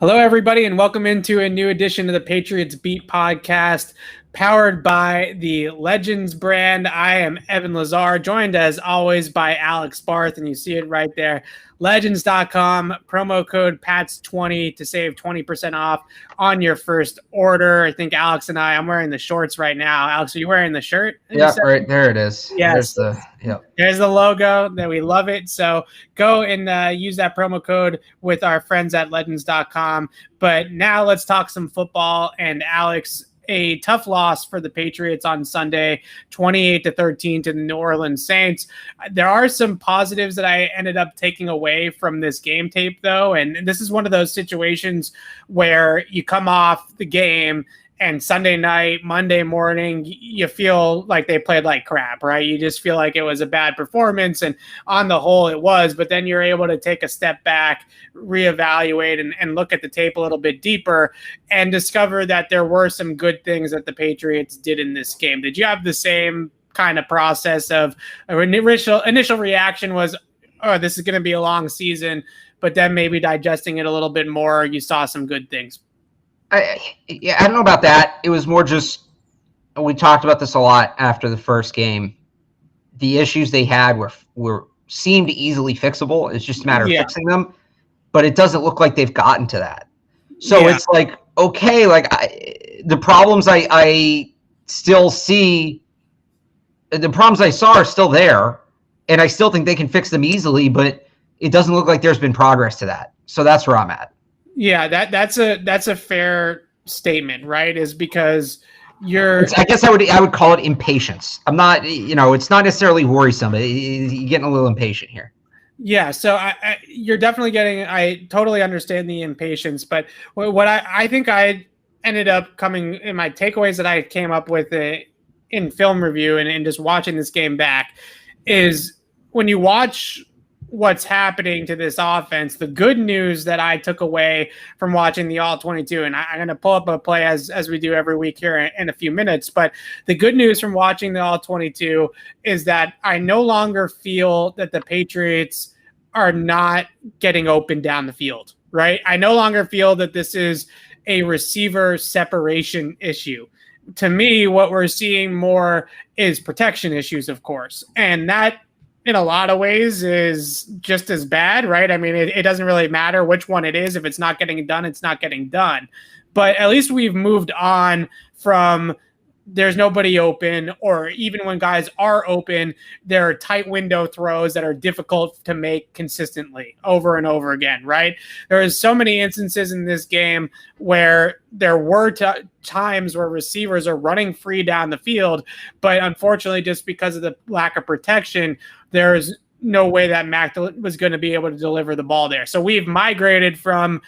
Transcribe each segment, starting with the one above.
Hello, everybody, and welcome into a new edition of the Patriots Beat podcast, powered by the Legends brand. I am Evan Lazar, joined as always by Alex Barth, and you see it right there. Legends.com, promo code PATS20 to save 20% off on your first order. I think Alex and I'm wearing the shorts right now. Alex, are you wearing the shirt? Yeah, right there it is. Yes. There's the logo. That we love it. So go and use that promo code with our friends at Legends.com. But now let's talk some football. And Alex, a tough loss for the Patriots on Sunday, 28-13 to the New Orleans Saints. There are some positives that I ended up taking away from this game tape, though. And this is one of those situations where you come off the game and Sunday night, Monday morning, you feel like they played like crap, right? You just feel like it was a bad performance, and on the whole it was, but then you're able to take a step back, reevaluate, and look at the tape a little bit deeper and discover that there were some good things that the Patriots did in this game. Did you have the same kind of process of initial reaction was, oh, this is going to be a long season, but then maybe digesting it a little bit more, you saw some good things? I don't know about that. It was more just, we talked about this a lot after the first game. The issues they had seemed easily fixable. It's just a matter of fixing them, but it doesn't look like they've gotten to that. So it's like, okay, like the problems I still see, the problems I saw are still there, and I still think they can fix them easily, but it doesn't look like there's been progress to that. So that's where I'm at. Yeah, that's a fair statement, right? Is because I guess I would call it impatience. I'm not, it's not necessarily worrisome. You're getting a little impatient here. Yeah, so you're definitely getting. I totally understand the impatience, but what I think I ended up coming in my takeaways that I came up with in film review and just watching this game back is when you watch what's happening to this offense, the good news that I took away from watching the All 22, and I'm going to pull up a play as we do every week here in a few minutes, but the good news from watching the All 22 is that I no longer feel that the Patriots are not getting open down the field, right? I no longer feel that this is a receiver separation issue. To me, what we're seeing more is protection issues, of course, and that in a lot of ways is just as bad, right? I mean, it doesn't really matter which one it is. If it's not getting done, it's not getting done. But at least we've moved on from there's nobody open, or even when guys are open, there are tight window throws that are difficult to make consistently over and over again, right? There is so many instances in this game where there were times where receivers are running free down the field, but unfortunately, just because of the lack of protection, there's no way that Mac was going to be able to deliver the ball there. So we've migrated from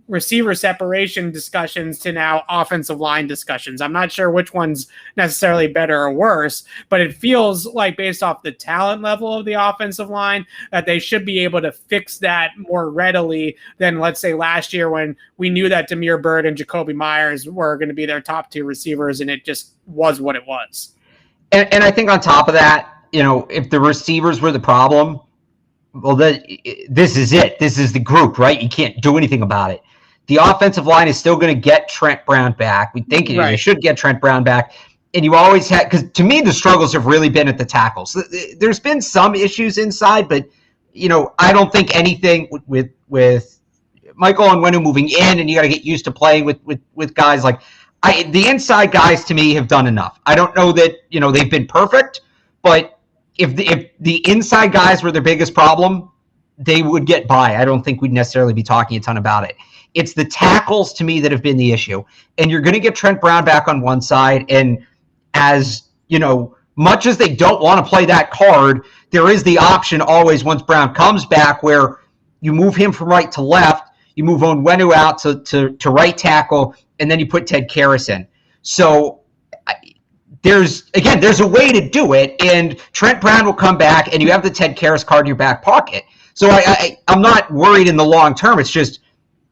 receiver separation discussions to now offensive line discussions. I'm not sure which one's necessarily better or worse, but it feels like based off the talent level of the offensive line that they should be able to fix that more readily than, let's say, last year when we knew that Damiere Byrd and Jacoby Myers were going to be their top two receivers, and it just was what it was. And I think on top of that, if the receivers were the problem, well, this is it. This is the group, right? You can't do anything about it. The offensive line is still going to get Trent Brown back. We think they should get Trent Brown back. And you always had, because to me, the struggles have really been at the tackles. There's been some issues inside, but, I don't think anything with Michael Onwenu moving in, and you got to get used to playing with guys like the inside guys to me have done enough. I don't know that, they've been perfect, but if the inside guys were their biggest problem, they would get by. I don't think we'd necessarily be talking a ton about it. It's the tackles to me that have been the issue. And you're going to get Trent Brown back on one side. And as, much as they don't want to play that card, there is the option always once Brown comes back where you move him from right to left, you move Onwenu out to right tackle, and then you put Ted Karras in. So there's a way to do it, and Trent Brown will come back, and you have the Ted Karras card in your back pocket. So I'm not worried in the long term. It's just,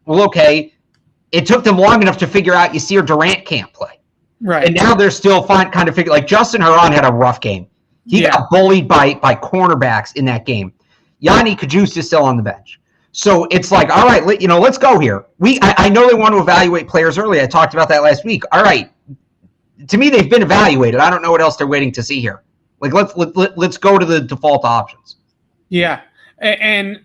well, okay, it took them long enough to figure out Yasir Durant can't play. Right. And now they're still kind of figuring, like Justin Herron had a rough game. He got bullied by cornerbacks in that game. Yanni Kajus is still on the bench. So it's like, all right, let's go here. I know they want to evaluate players early. I talked about that last week. All right, to me, they've been evaluated. I don't know what else they're waiting to see here. Like, let's go to the default options. Yeah, and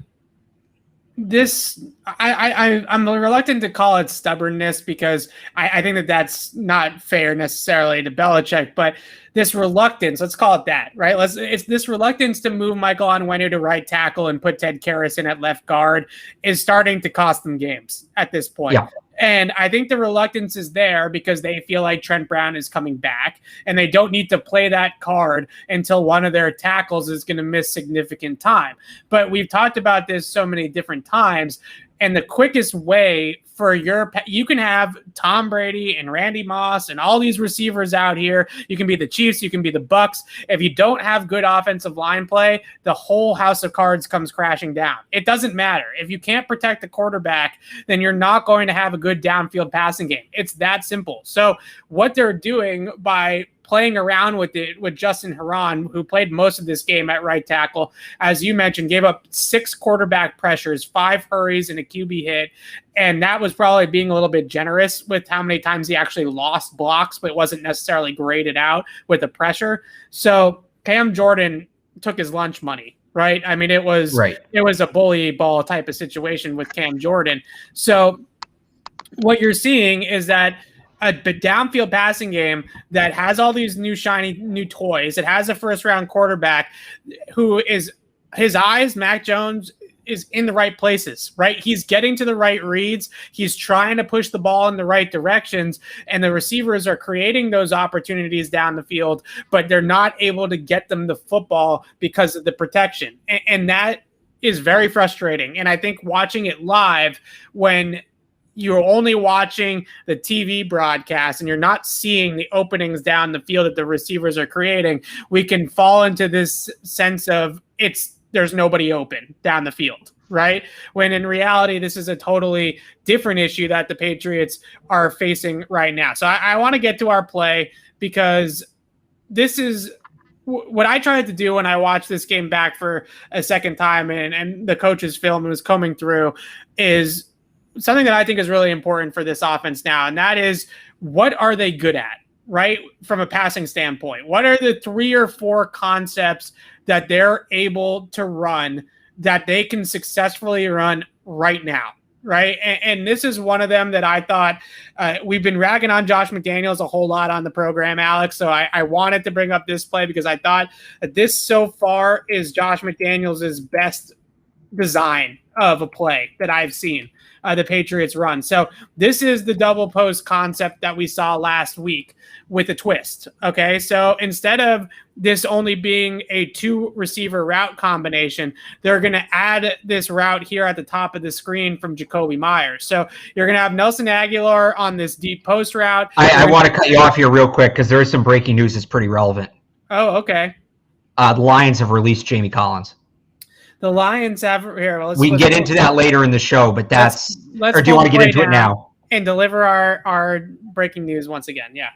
this I'm reluctant to call it stubbornness because I think that that's not fair necessarily to Belichick, but this reluctance, let's call it that, right? It's this reluctance to move Michael Onwenu to right tackle and put Ted Karras in at left guard is starting to cost them games at this point. Yeah. And I think the reluctance is there because they feel like Trent Brown is coming back and they don't need to play that card until one of their tackles is going to miss significant time. But we've talked about this so many different times. And the quickest way for you can have Tom Brady and Randy Moss and all these receivers out here. You can be the Chiefs, you can be the Bucks. If you don't have good offensive line play, the whole house of cards comes crashing down. It doesn't matter. If you can't protect the quarterback, then you're not going to have a good downfield passing game. It's that simple. So what they're doing by playing around with it with Justin Herron, who played most of this game at right tackle, as you mentioned, gave up 6 quarterback pressures, 5 hurries, and a QB hit. And that was probably being a little bit generous with how many times he actually lost blocks, but it wasn't necessarily graded out with the pressure. So Cam Jordan took his lunch money, right? I mean, it was a bully ball type of situation with Cam Jordan. So what you're seeing is that a downfield passing game that has all these new shiny new toys. It has a first round quarterback who is his eyes, Mac Jones, is in the right places, right? He's getting to the right reads. He's trying to push the ball in the right directions, and the receivers are creating those opportunities down the field, but they're not able to get them the football because of the protection. And that is very frustrating. And I think watching it live, when you're only watching the TV broadcast and you're not seeing the openings down the field that the receivers are creating, we can fall into this sense of there's nobody open down the field, right? When in reality, this is a totally different issue that the Patriots are facing right now. So I want to get to our play because this is what I tried to do when I watched this game back for a second time and the coach's film was coming through is something that I think is really important for this offense now, and that is, what are they good at, right? From a passing standpoint, what are the 3 or 4 concepts that they're able to run that they can successfully run right now, right? And this is one of them that I thought we've been ragging on Josh McDaniels a whole lot on the program, Alex. So I wanted to bring up this play because I thought that this so far is Josh McDaniels' best design of a play that I've seen the Patriots run. So this is the double post concept that we saw last week with a twist. Okay. So instead of this only being a 2 receiver route combination, they're going to add this route here at the top of the screen from Jacoby Myers. So you're going to have Nelson Aguilar on this deep post route. I want to cut you off here real quick because there is some breaking news that's pretty relevant. Oh, okay. The Lions have released Jamie Collins. The Lions have here. We can get into that later in the show, but let's or do you want to get into it now and deliver our breaking news once again? Yeah.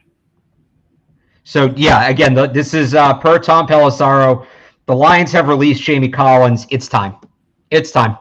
So yeah, again, this is per Tom Pelissaro. The Lions have released Jamie Collins. It's time. It's time.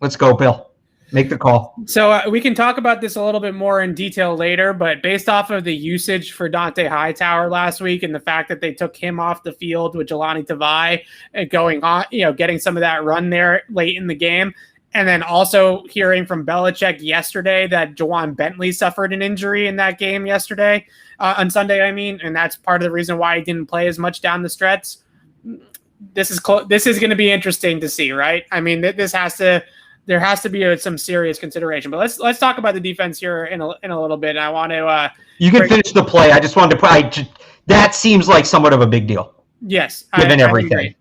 Let's go, Bill. Make the call. So we can talk about this a little bit more in detail later, but based off of the usage for Dante Hightower last week and the fact that they took him off the field with Jelani Tavai going on, getting some of that run there late in the game, and then also hearing from Belichick yesterday that Juwan Bentley suffered an injury in that game yesterday, on Sunday, I mean, and that's part of the reason why he didn't play as much down the stretch. This is going to be interesting to see, right? I mean, there has to be some serious consideration. But let's talk about the defense here in a little bit. And I want to you can finish the play. I just wanted to put that seems like somewhat of a big deal. Yes, given everything.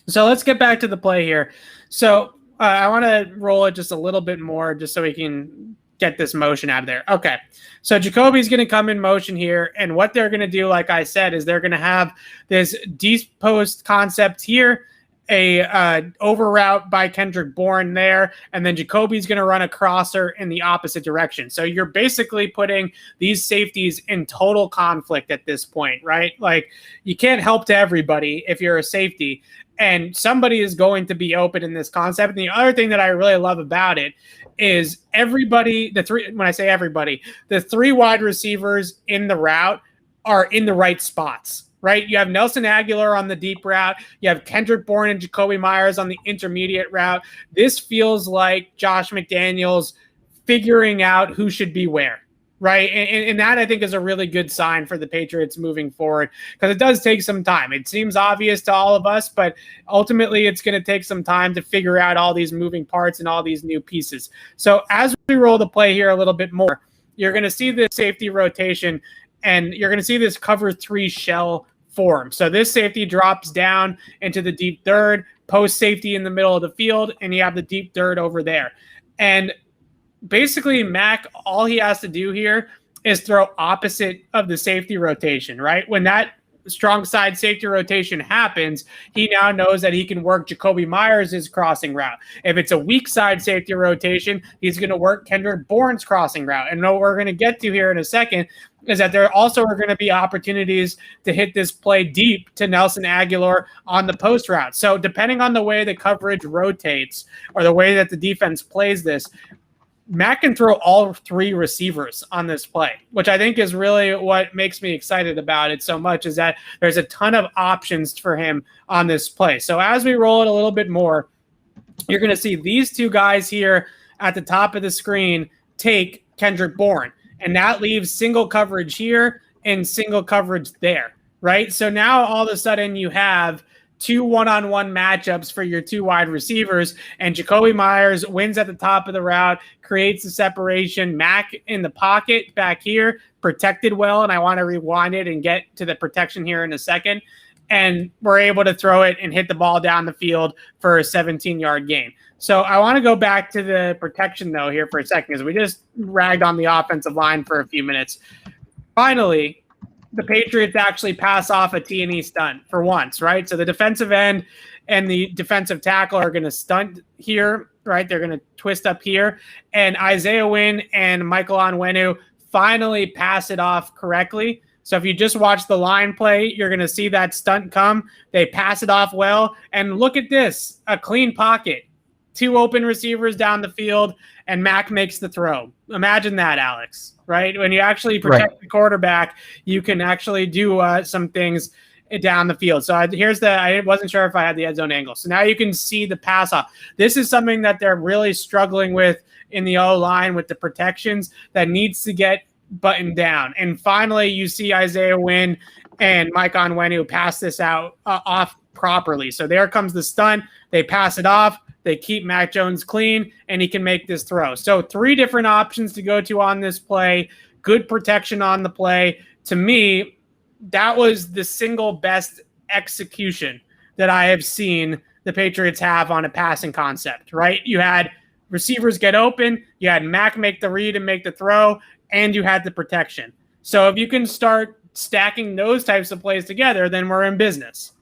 So let's get back to the play here. So I want to roll it just a little bit more, just so we can get this motion out of there. Okay, so Jacoby's going to come in motion here, and what they're going to do, like I said, is they're going to have this deep post concept here, a over route by Kendrick Bourne there, and then Jacoby's going to run a crosser in the opposite direction. So you're basically putting these safeties in total conflict at this point, right? Like, you can't help to everybody if you're a safety. and somebody is going to be open in this concept. And the other thing that I really love about it is when I say everybody, the three wide receivers in the route are in the right spots. Right, you have Nelson Aguilar on the deep route. You have Kendrick Bourne and Jacoby Myers on the intermediate route. This feels like Josh McDaniels figuring out who should be where, right? And that, I think, is a really good sign for the Patriots moving forward, because it does take some time. It seems obvious to all of us, but ultimately it's going to take some time to figure out all these moving parts and all these new pieces. So as we roll the play here a little bit more, you're going to see this safety rotation, and you're going to see this cover 3 shell form. So this safety drops down into the deep third, post safety in the middle of the field, and you have the deep third over there. And basically, Mac, all he has to do here is throw opposite of the safety rotation, right? When that strong side safety rotation happens, he now knows that he can work Jacoby Myers' crossing route. If it's a weak side safety rotation, he's going to work Kendrick Bourne's crossing route. And what we're going to get to here in a second is that there also are going to be opportunities to hit this play deep to Nelson Aguilar on the post route. So depending on the way the coverage rotates or the way that the defense plays this, Matt can throw all 3 receivers on this play, which I think is really what makes me excited about it so much, is that there's a ton of options for him on this play. So as we roll it a little bit more, you're going to see these 2 guys here at the top of the screen take Kendrick Bourne, and that leaves single coverage here and single coverage there, right? So now all of a sudden you have 2 one-on-one matchups for your 2 wide receivers, and Jacoby Myers wins at the top of the route, creates the separation. Mac in the pocket back here, protected well, and I want to rewind it and get to the protection here in a second. And we're able to throw it and hit the ball down the field for a 17-yard gain. So I want to go back to the protection, though, here for a second, because we just ragged on the offensive line for a few minutes. Finally, the Patriots actually pass off a T&E stunt for once, right? So the defensive end and the defensive tackle are going to stunt here, right? They're going to twist up here. And Isaiah Wynn and Michael Onwenu finally pass it off correctly. So if you just watch the line play, you're going to see that stunt come. They pass it off well. And look at this, a clean pocket. 2 open receivers down the field, and Mac makes the throw. Imagine that, Alex, right? When you actually protect the quarterback, you can actually do some things down the field. So I wasn't sure if I had the end zone angle. So now you can see the pass off. This is something that they're really struggling with in the O-line with the protections that needs to get buttoned down. And finally, you see Isaiah Wynn and Mike Onwenu pass this out off properly. So there comes the stunt. They pass it off. They keep Mac Jones clean, and he can make this throw. So 3 different options to go to on this play. Good protection on the play. To me, that was the single best execution that I have seen the Patriots have on a passing concept, right? You had receivers get open, you had Mac make the read and make the throw, and you had the protection. So if you can start stacking those types of plays together, then we're in business.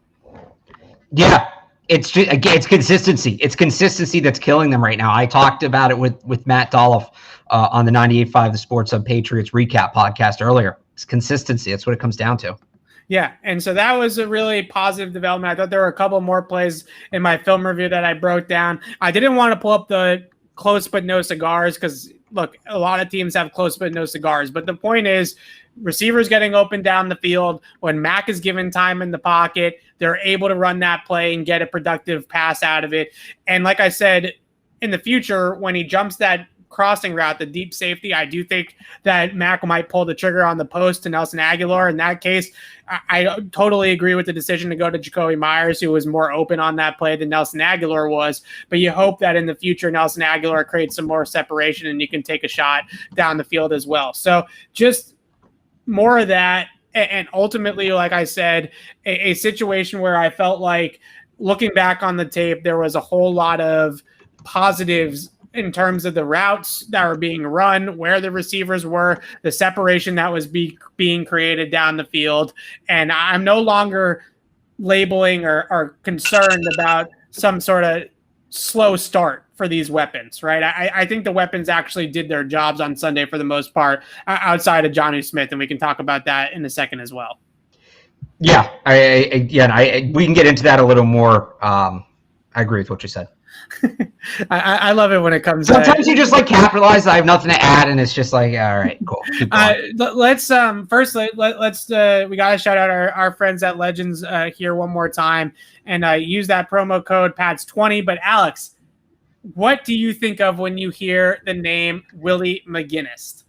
Yeah. It's just, again, it's consistency. It's consistency that's killing them right now. I talked about it with Matt Dolph on the 98.5 The Sports Hub Patriots recap podcast earlier. It's consistency. That's what it comes down to. Yeah, and so that was a really positive development. I thought there were a couple more plays in my film review that I broke down. I didn't want to pull up the close but no cigars because, look, a lot of teams have close but no cigars. But the point is, receivers getting open down the field. When Mac is given time in the pocket, they're able to run that play and get a productive pass out of it. And like I said, in the future, when he jumps that crossing route, the deep safety, I do think that Mac might pull the trigger on the post to Nelson Aguilar. In that case, I totally agree with the decision to go to Jacoby Myers, who was more open on that play than Nelson Aguilar was. But you hope that in the future, Nelson Aguilar creates some more separation and you can take a shot down the field as well. So just more of that, and ultimately, like I said, a situation where I felt like, looking back on the tape, there was a whole lot of positives in terms of the routes that were being run, where the receivers were, the separation that was being created down the field. And I'm no longer labeling or concerned about some sort of slow start for these weapons, right? I think the weapons actually did their jobs on Sunday for the most part, outside of Jonnu Smith, and we can talk about that in a second as well. Yeah, we can get into that a little more. I agree with what you said. I love it when it comes. Sometimes you just like capitalize. I have nothing to add, and it's just like, all right, cool. Keep going. Let's first let's we gotta shout out our friends at Legends here one more time, and use that promo code PATS20. But Alex, what do you think of when you hear the name Willie McGinest?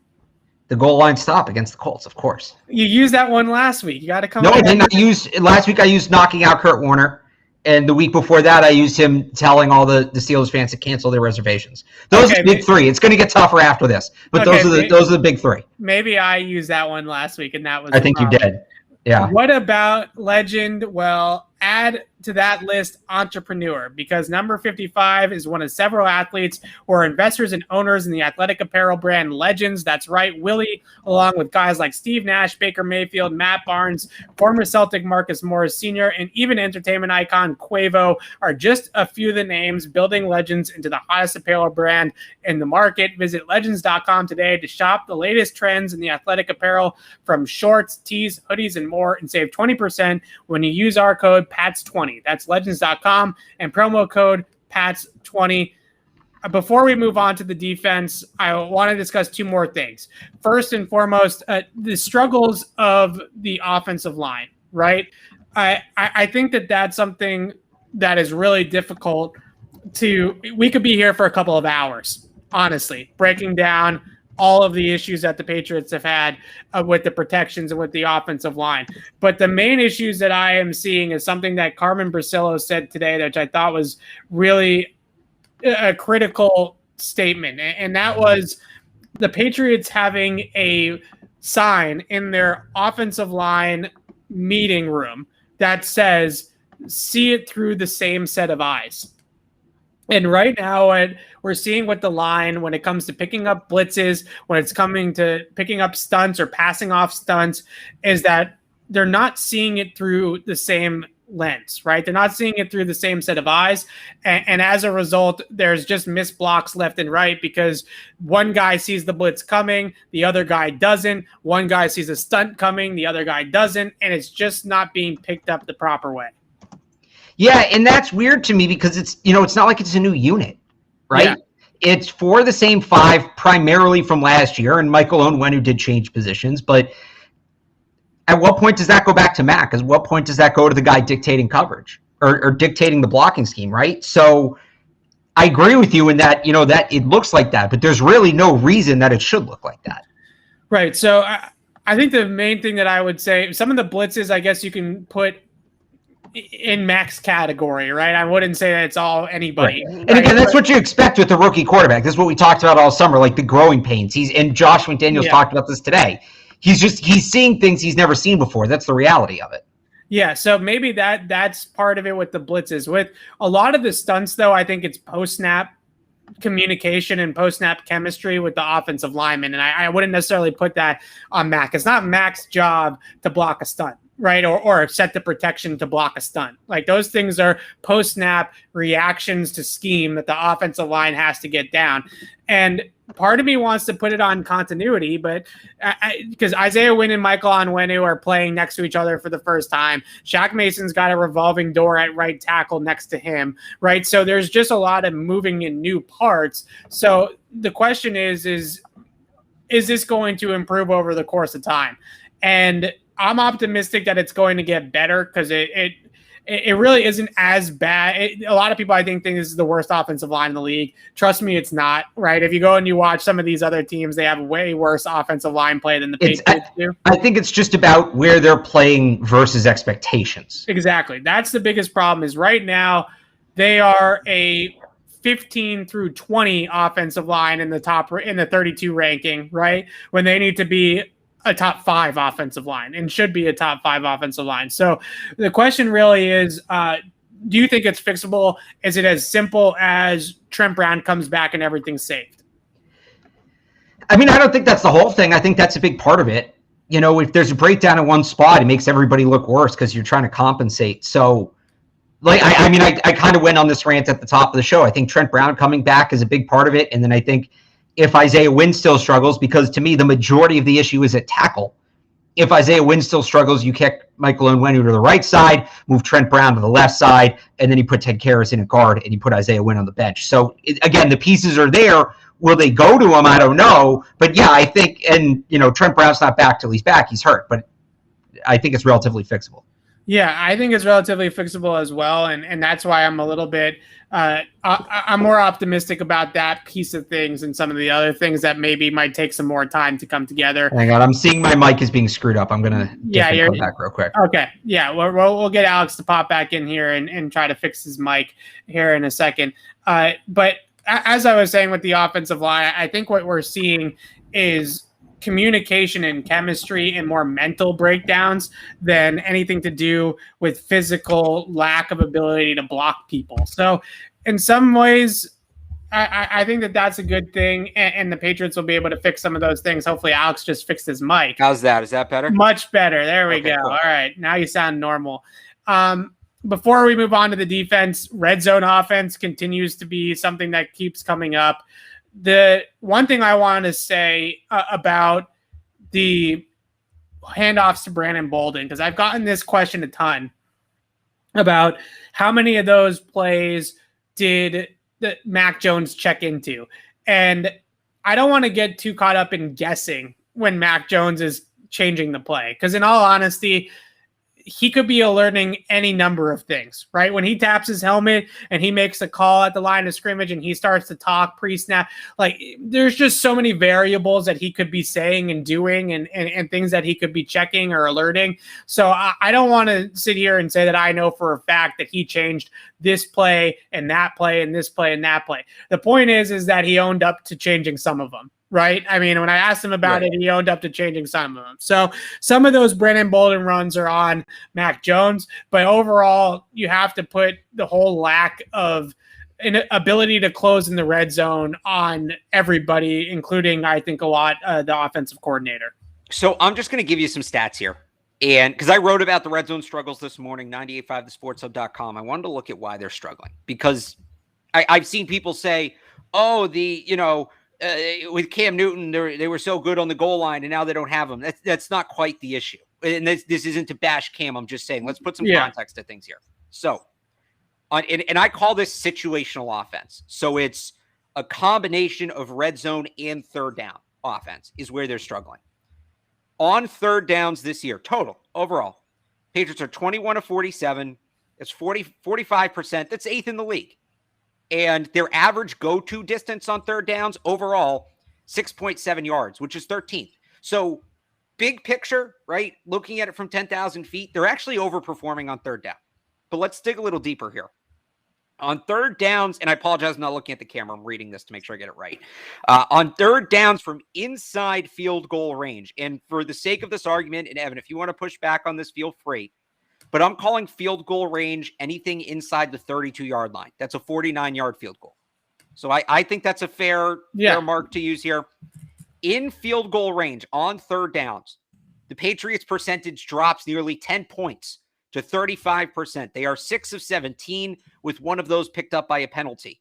The goal line stop against the Colts, of course. You used that one last week. You got to come. No, I didn't. Last week I used knocking out Kurt Warner. And the week before that, I used him telling all the Steelers fans to cancel their reservations. Those are the big three. It's going to get tougher after this, but those are the big three. Maybe I used that one last week, and that was. I think you did. Yeah. What about legend? Well, add to that list entrepreneur, because number 55 is one of several athletes who are investors and owners in the athletic apparel brand Legends. That's right. Willie, along with guys like Steve Nash, Baker Mayfield, Matt Barnes, former Celtic Marcus Morris Sr., and even entertainment icon Quavo are just a few of the names building Legends into the hottest apparel brand in the market. Visit legends.com today to shop the latest trends in the athletic apparel, from shorts, tees, hoodies, and more, and save 20% when you use our code PATS20. That's legends.com and promo code PATS20. Before we move on to the defense, I want to discuss two more things. First and foremost, the struggles of the offensive line, right? I think that's something that is really difficult we could be here for a couple of hours, honestly, breaking down all of the issues that the Patriots have had with the protections and with the offensive line. But the main issues that I am seeing is something that Carmen Brasillo said today, which I thought was really a critical statement. And that was the Patriots having a sign in their offensive line meeting room that says, "See it through the same set of eyes." And right now, we're seeing with the line, when it comes to picking up blitzes, when it's coming to picking up stunts or passing off stunts, is that they're not seeing it through the same lens, right? They're not seeing it through the same set of eyes. And as a result, there's just missed blocks left and right, because one guy sees the blitz coming, the other guy doesn't. One guy sees a stunt coming, the other guy doesn't. And it's just not being picked up the proper way. Yeah, and that's weird to me, because it's not like it's a new unit, right? Yeah. It's for the same five, primarily from last year, and Michael Onwenu did change positions, but at what point does that go back to Mac? At what point does that go to the guy dictating coverage or dictating the blocking scheme, right? So I agree with you in that, that it looks like that, but there's really no reason that it should look like that. Right. So I think the main thing that I would say, some of the blitzes, I guess you can put in Mac's category, right? I wouldn't say that it's all anybody. Right. And again, that's what you expect with the rookie quarterback. This is what we talked about all summer, like the growing pains. And Josh McDaniels talked about this today. He's seeing things he's never seen before. That's the reality of it. Yeah, so maybe that's part of it with the blitzes. With a lot of the stunts, though, I think it's post-snap communication and post-snap chemistry with the offensive lineman, and I wouldn't necessarily put that on Mac. It's not Mac's job to block a stunt, right? Or set the protection to block a stunt. Like, those things are post-snap reactions to scheme that the offensive line has to get down. And part of me wants to put it on continuity, but because Isaiah Wynn and Michael Onwenu are playing next to each other for the first time. Shaq Mason's got a revolving door at right tackle next to him, right? So there's just a lot of moving in new parts. So the question is this going to improve over the course of time? And I'm optimistic that it's going to get better, because it really isn't as bad. A lot of people, I think this is the worst offensive line in the league. Trust me, it's not, right? If you go and you watch some of these other teams, they have way worse offensive line play than the Patriots do. I think it's just about where they're playing versus expectations. Exactly. That's the biggest problem, is right now they are a 15 through 20 offensive line in the 32 ranking, right? When they need to be a top 5 offensive line and should be a top 5 offensive line. So the question really is, do you think it's fixable? Is it as simple as Trent Brown comes back and everything's saved? I mean, I don't think that's the whole thing. I think that's a big part of it. If there's a breakdown in one spot, it makes everybody look worse because you're trying to compensate. So, I kind of went on this rant at the top of the show. I think Trent Brown coming back is a big part of it. And then I think if Isaiah Wynn still struggles, because to me, the majority of the issue is at tackle, if Isaiah Wynn still struggles, you kick Michael Onwenu to the right side, move Trent Brown to the left side, and then you put Ted Karras in at guard, and you put Isaiah Wynn on the bench. So, again, the pieces are there. Will they go to him? I don't know. But, yeah, I think – and, Trent Brown's not back till he's back. He's hurt. But I think it's relatively fixable. Yeah, I think it's relatively fixable as well, and that's why I'm a little bit I'm more optimistic about that piece of things and some of the other things that maybe might take some more time to come together. Hang on, I'm seeing my mic is being screwed up. I'm gonna come back real quick. Okay, yeah, we'll get Alex to pop back in here and try to fix his mic here in a second. But as I was saying with the offensive line, I think what we're seeing is communication and chemistry and more mental breakdowns than anything to do with physical lack of ability to block people. So in some ways, I think that that's a good thing, and the Patriots will be able to fix some of those things. Hopefully Alex just fixed his mic. How's that? Is that better? Much better. There we go. Cool. All right. Now you sound normal. Before we move on to the defense, red zone offense continues to be something that keeps coming up. The one thing I want to say about the handoffs to Brandon Bolden, because I've gotten this question a ton about how many of those plays did Mac Jones check into. And I don't want to get too caught up in guessing when Mac Jones is changing the play, because in all honesty, he could be alerting any number of things, right? When he taps his helmet and he makes a call at the line of scrimmage and he starts to talk pre-snap, like there's just so many variables that he could be saying and doing and things that he could be checking or alerting. So I don't want to sit here and say that I know for a fact that he changed this play and that play and this play and that play. The point is that he owned up to changing some of them. Right. I mean, when I asked him about it, he owned up to changing some of them. So some of those Brandon Bolden runs are on Mac Jones, but overall, you have to put the whole lack of an ability to close in the red zone on everybody, including, I think, a lot the offensive coordinator. So I'm just going to give you some stats here. And because I wrote about the red zone struggles this morning, 985thesportshub.com, I wanted to look at why they're struggling, because I've seen people say, oh, with Cam Newton, they were so good on the goal line, and now they don't have him. That's not quite the issue. And this isn't to bash Cam. I'm just saying, let's put some context to things here. So, and I call this situational offense. So it's a combination of red zone and third down offense is where they're struggling. On third downs this year, total, overall, Patriots are 21 of 47. It's 45%. That's 8th in the league. And their average go-to distance on third downs overall, 6.7 yards, which is 13th. So big picture, right? Looking at it from 10,000 feet, they're actually overperforming on third down. But let's dig a little deeper here. On third downs, and I apologize, I'm not looking at the camera. I'm reading this to make sure I get it right. On third downs from inside field goal range, and for the sake of this argument, and Evan, if you want to push back on this, feel free. But I'm calling field goal range anything inside the 32-yard line. That's a 49-yard field goal. So I think that's a fair mark to use here. In field goal range on third downs, the Patriots percentage drops nearly 10 points to 35%. They are 6 of 17 with one of those picked up by a penalty.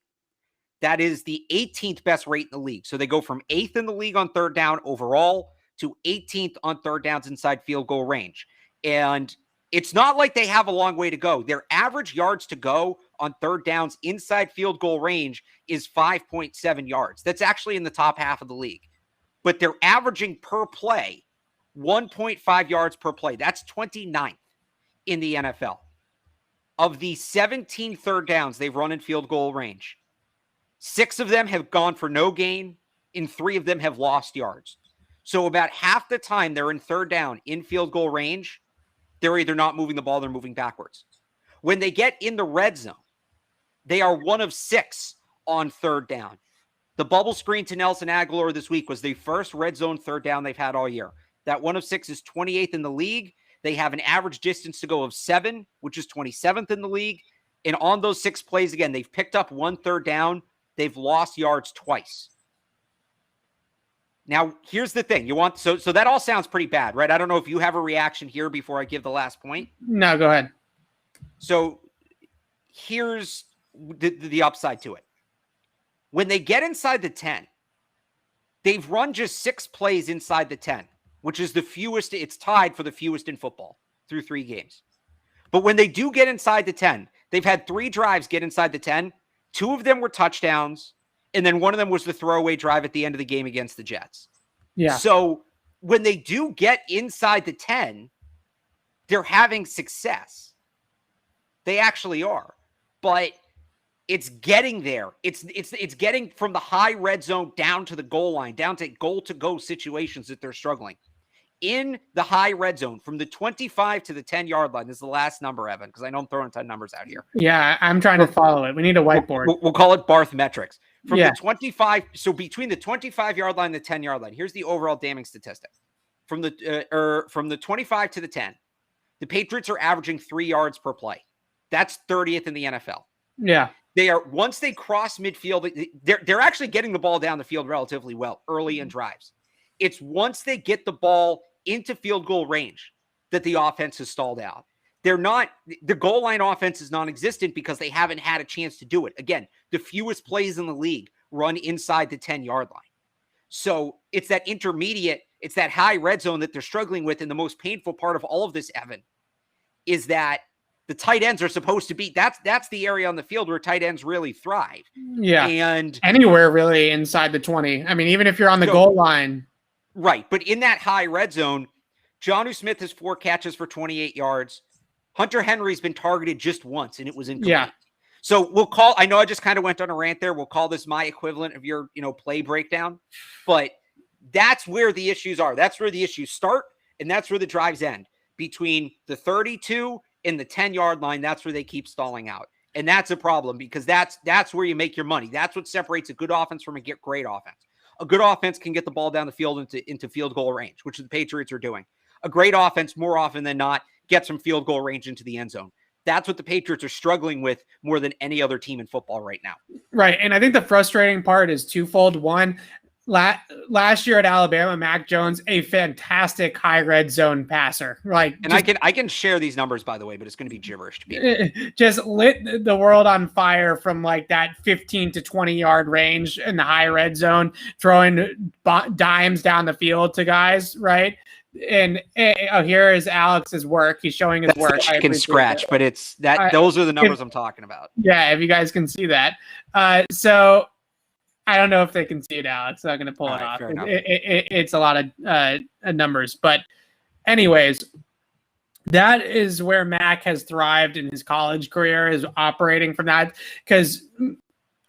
That is the 18th best rate in the league. So they go from 8th in the league on third down overall to 18th on third downs inside field goal range. And it's not like they have a long way to go. Their average yards to go on third downs inside field goal range is 5.7 yards. That's actually in the top half of the league. But they're averaging per play 1.5 yards per play. That's 29th in the NFL. Of the 17 third downs they've run in field goal range, 6 of them have gone for no gain, and 3 of them have lost yards. So about half the time they're in third down in field goal range, they're either not moving the ball, they're moving backwards. When they get in the red zone, they are 1 of 6 on third down. The bubble screen to Nelson Aguilar this week was the first red zone third down they've had all year. That 1 of 6 is 28th in the league. They have an average distance to go of 7, which is 27th in the league. And on those 6 plays, again, they've picked up 1 third down. They've lost yards twice. Now, here's the thing. So that all sounds pretty bad, right? I don't know if you have a reaction here before I give the last point. No, go ahead. So here's the upside to it. When they get inside the 10, they've run just 6 plays inside the 10. which is the fewest. It's tied for the fewest in football through 3 games. But when they do get inside the 10, they've had 3 drives get inside the 10. 2 of them were touchdowns, and then one of them was the throwaway drive at the end of the game against the Jets. Yeah. So when they do get inside the 10, they're having success. They actually are. But it's getting there. It's getting from the high red zone down to the goal line, down to goal-to-go situations that they're struggling. In the high red zone, from the 25 to the 10-yard line, this is the last number, Evan, because I know I'm throwing a ton of numbers out here. Yeah, I'm trying to follow it. We need a whiteboard. We'll call it Barth metrics. From the 25, so between the 25-yard line and the 10-yard line, here's the overall damning statistic. From the 25 to the 10, the Patriots are averaging 3 yards per play. That's 30th in the NFL. Yeah. They are, once they cross midfield, they're actually getting the ball down the field relatively well early in drives. It's once they get the ball into field goal range that the offense has stalled out. The goal line offense is non-existent because they haven't had a chance to do it. Again, the fewest plays in the league run inside the 10-yard line. So it's that intermediate, it's that high red zone that they're struggling with. And the most painful part of all of this, Evan, is that the tight ends are supposed to be, that's the area on the field where tight ends really thrive. Yeah. And anywhere really inside the 20. I mean, even if you're on the goal line. Right. But in that high red zone, Jonnu Smith has 4 catches for 28 yards. Hunter Henry's been targeted just once, and it was incomplete. Yeah. So I know I just kind of went on a rant there. We'll call this my equivalent of your, play breakdown. But that's where the issues are. That's where the issues start, and that's where the drives end. Between the 32 and the 10-yard line, that's where they keep stalling out. And that's a problem because that's where you make your money. That's what separates a good offense from a great offense. A good offense can get the ball down the field into field goal range, which the Patriots are doing. A great offense, more often than not, gets from field goal range into the end zone. That's what the Patriots are struggling with more than any other team in football right now. Right. And I think the frustrating part is twofold. One, last year at Alabama, Mac Jones, a fantastic high red zone passer. I can share these numbers, by the way, but it's going to be gibberish to people. Just lit the world on fire from that 15 to 20-yard range in the high red zone, throwing dimes down the field to guys, right? And here is Alex's work. He's showing his work. Chicken scratch, but it's that. Those are the numbers I'm talking about. Yeah, if you guys can see that. So I don't know if they can see it, Alex. I'm not going to pull it off. It's a lot of numbers. But anyways, that is where Mac has thrived in his college career, is operating from that. Because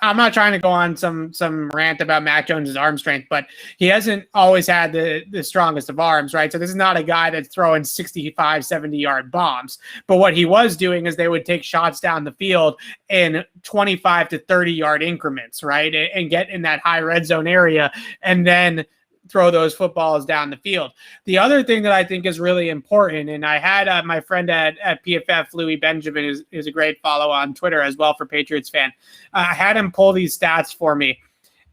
I'm not trying to go on some rant about Mac Jones's arm strength, but he hasn't always had the strongest of arms, right? So this is not a guy that's throwing 65, 70-yard bombs. But what he was doing is they would take shots down the field in 25 to 30-yard increments, right? And get in that high red zone area and then throw those footballs down the field. The other thing that I think is really important, and I had my friend at PFF, Louis Benjamin, is a great follow on Twitter as well for Patriots fan. I had him pull these stats for me.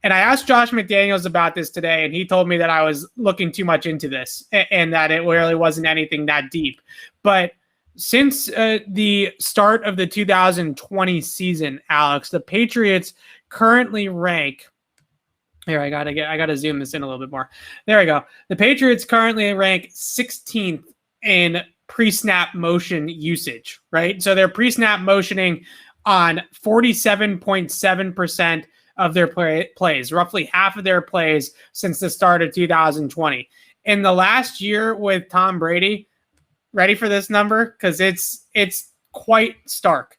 And I asked Josh McDaniels about this today, and he told me that I was looking too much into this and that it really wasn't anything that deep. But since the start of the 2020 season, Alex, the Patriots currently rank. Here, I gotta zoom this in a little bit more. There we go. The Patriots currently rank 16th in pre-snap motion usage, right? So they're pre-snap motioning on 47.7% of their plays, roughly half of their plays since the start of 2020. In the last year with Tom Brady, ready for this number? Because it's quite stark.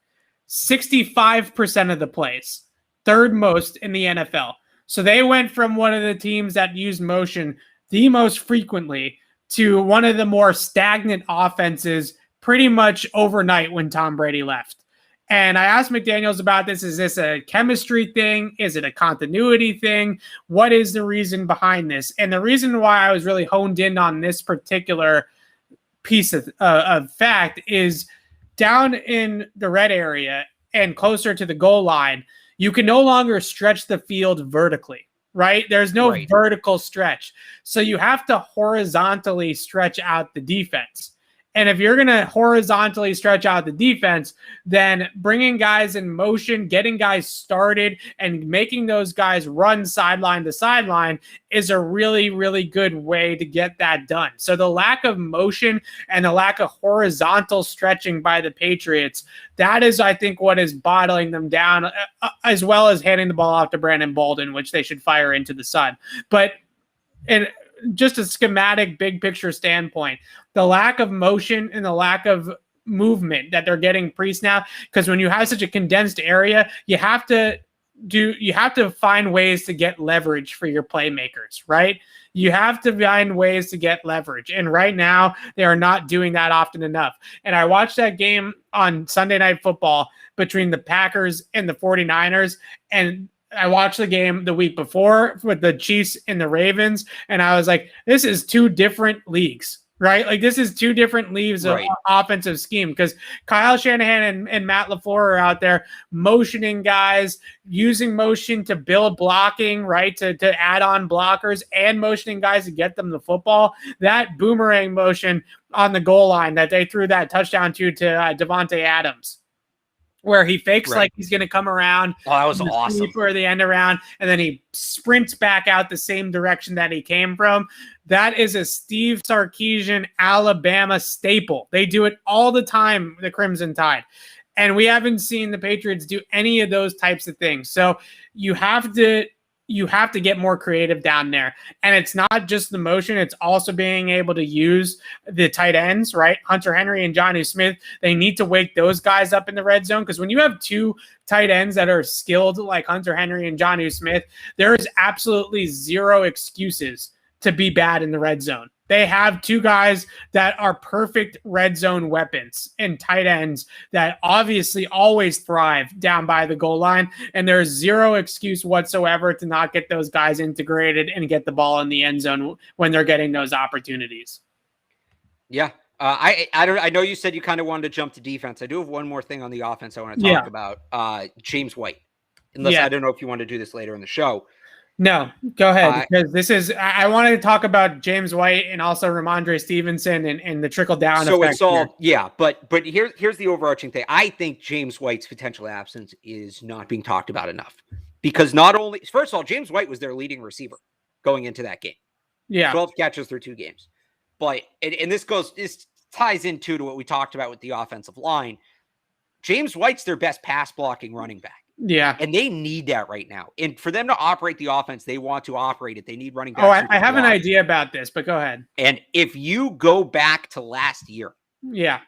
65% of the plays, third most in the NFL. So they went from one of the teams that used motion the most frequently to one of the more stagnant offenses pretty much overnight when Tom Brady left. And I asked McDaniels about this. Is this a chemistry thing? Is it a continuity thing? What is the reason behind this? And the reason why I was really honed in on this particular piece of fact is down in the red area and closer to the goal line, you can no longer stretch the field vertically, right? There's no vertical stretch. So you have to horizontally stretch out the defense. And if you're going to horizontally stretch out the defense, then bringing guys in motion, getting guys started, and making those guys run sideline to sideline is a really, really good way to get that done. So the lack of motion and the lack of horizontal stretching by the Patriots, that is, I think, what is bottling them down, as well as handing the ball off to Brandon Bolden, which they should fire into the sun. But in just a schematic, big picture standpoint, the lack of motion and the lack of movement that they're getting pre-snap, because when you have such a condensed area, you have to find ways to get leverage for your playmakers, right? You have to find ways to get leverage. And right now, they are not doing that often enough. And I watched that game on Sunday Night Football between the Packers and the 49ers, and I watched the game the week before with the Chiefs and the Ravens, and I was like, this is two different leagues, right? Like, this is two different leagues of offensive scheme, because Kyle Shanahan and Matt LaFleur are out there motioning guys, using motion to build blocking, right? To add on blockers, and motioning guys to get them the football. That boomerang motion on the goal line that they threw that touchdown to Devontae Adams, where he fakes like he's going to come around. Oh, that was awesome. For the end around, and then he sprints back out the same direction that he came from. That is a Steve Sarkisian Alabama staple. They do it all the time, the Crimson Tide. And we haven't seen the Patriots do any of those types of things. So you have to get more creative down there. And it's not just the motion, it's also being able to use the tight ends, right? Hunter Henry and Jonnu Smith. They need to wake those guys up in the red zone, because when you have two tight ends that are skilled like Hunter Henry and Jonnu Smith, there is absolutely zero excuses to be bad in the red zone. They have two guys that are perfect red zone weapons and tight ends that obviously always thrive down by the goal line. And there's zero excuse whatsoever to not get those guys integrated and get the ball in the end zone when they're getting those opportunities. Yeah. I know you said you kind of wanted to jump to defense. I do have one more thing on the offense I want to talk about. James White. Unless I don't know if you want to do this later in the show. No, go ahead, because this is, I wanted to talk about James White and also Ramondre Stevenson and the trickle down. So effect it's all, here. yeah, but here's the overarching thing. I think James White's potential absence is not being talked about enough, because not only, first of all, James White was their leading receiver going into that game. Yeah. 12 catches through 2 games. But, and this ties into what we talked about with the offensive line. James White's their best pass blocking running back. Yeah. And they need that right now. And for them to operate the offense, they want to operate it. They need running backs. Oh, I have an idea about this, but go ahead. And if you go back to last year,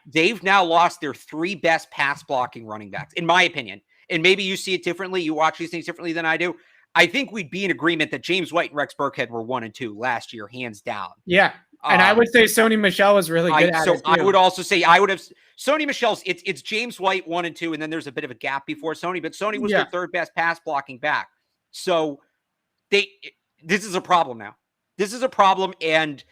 they've now lost their 3 best pass blocking running backs, in my opinion. And maybe you see it differently. You watch these things differently than I do. I think we'd be in agreement that James White and Rex Burkhead were 1 and 2 last year, hands down. Yeah. And I would say Sony Michel was really good at it. So I would also say I would have Sony Michel's. It's James White 1 and 2, and then there's a bit of a gap before Sony. But Sony was their 3rd best pass blocking back. So this is a problem now. This is a problem, and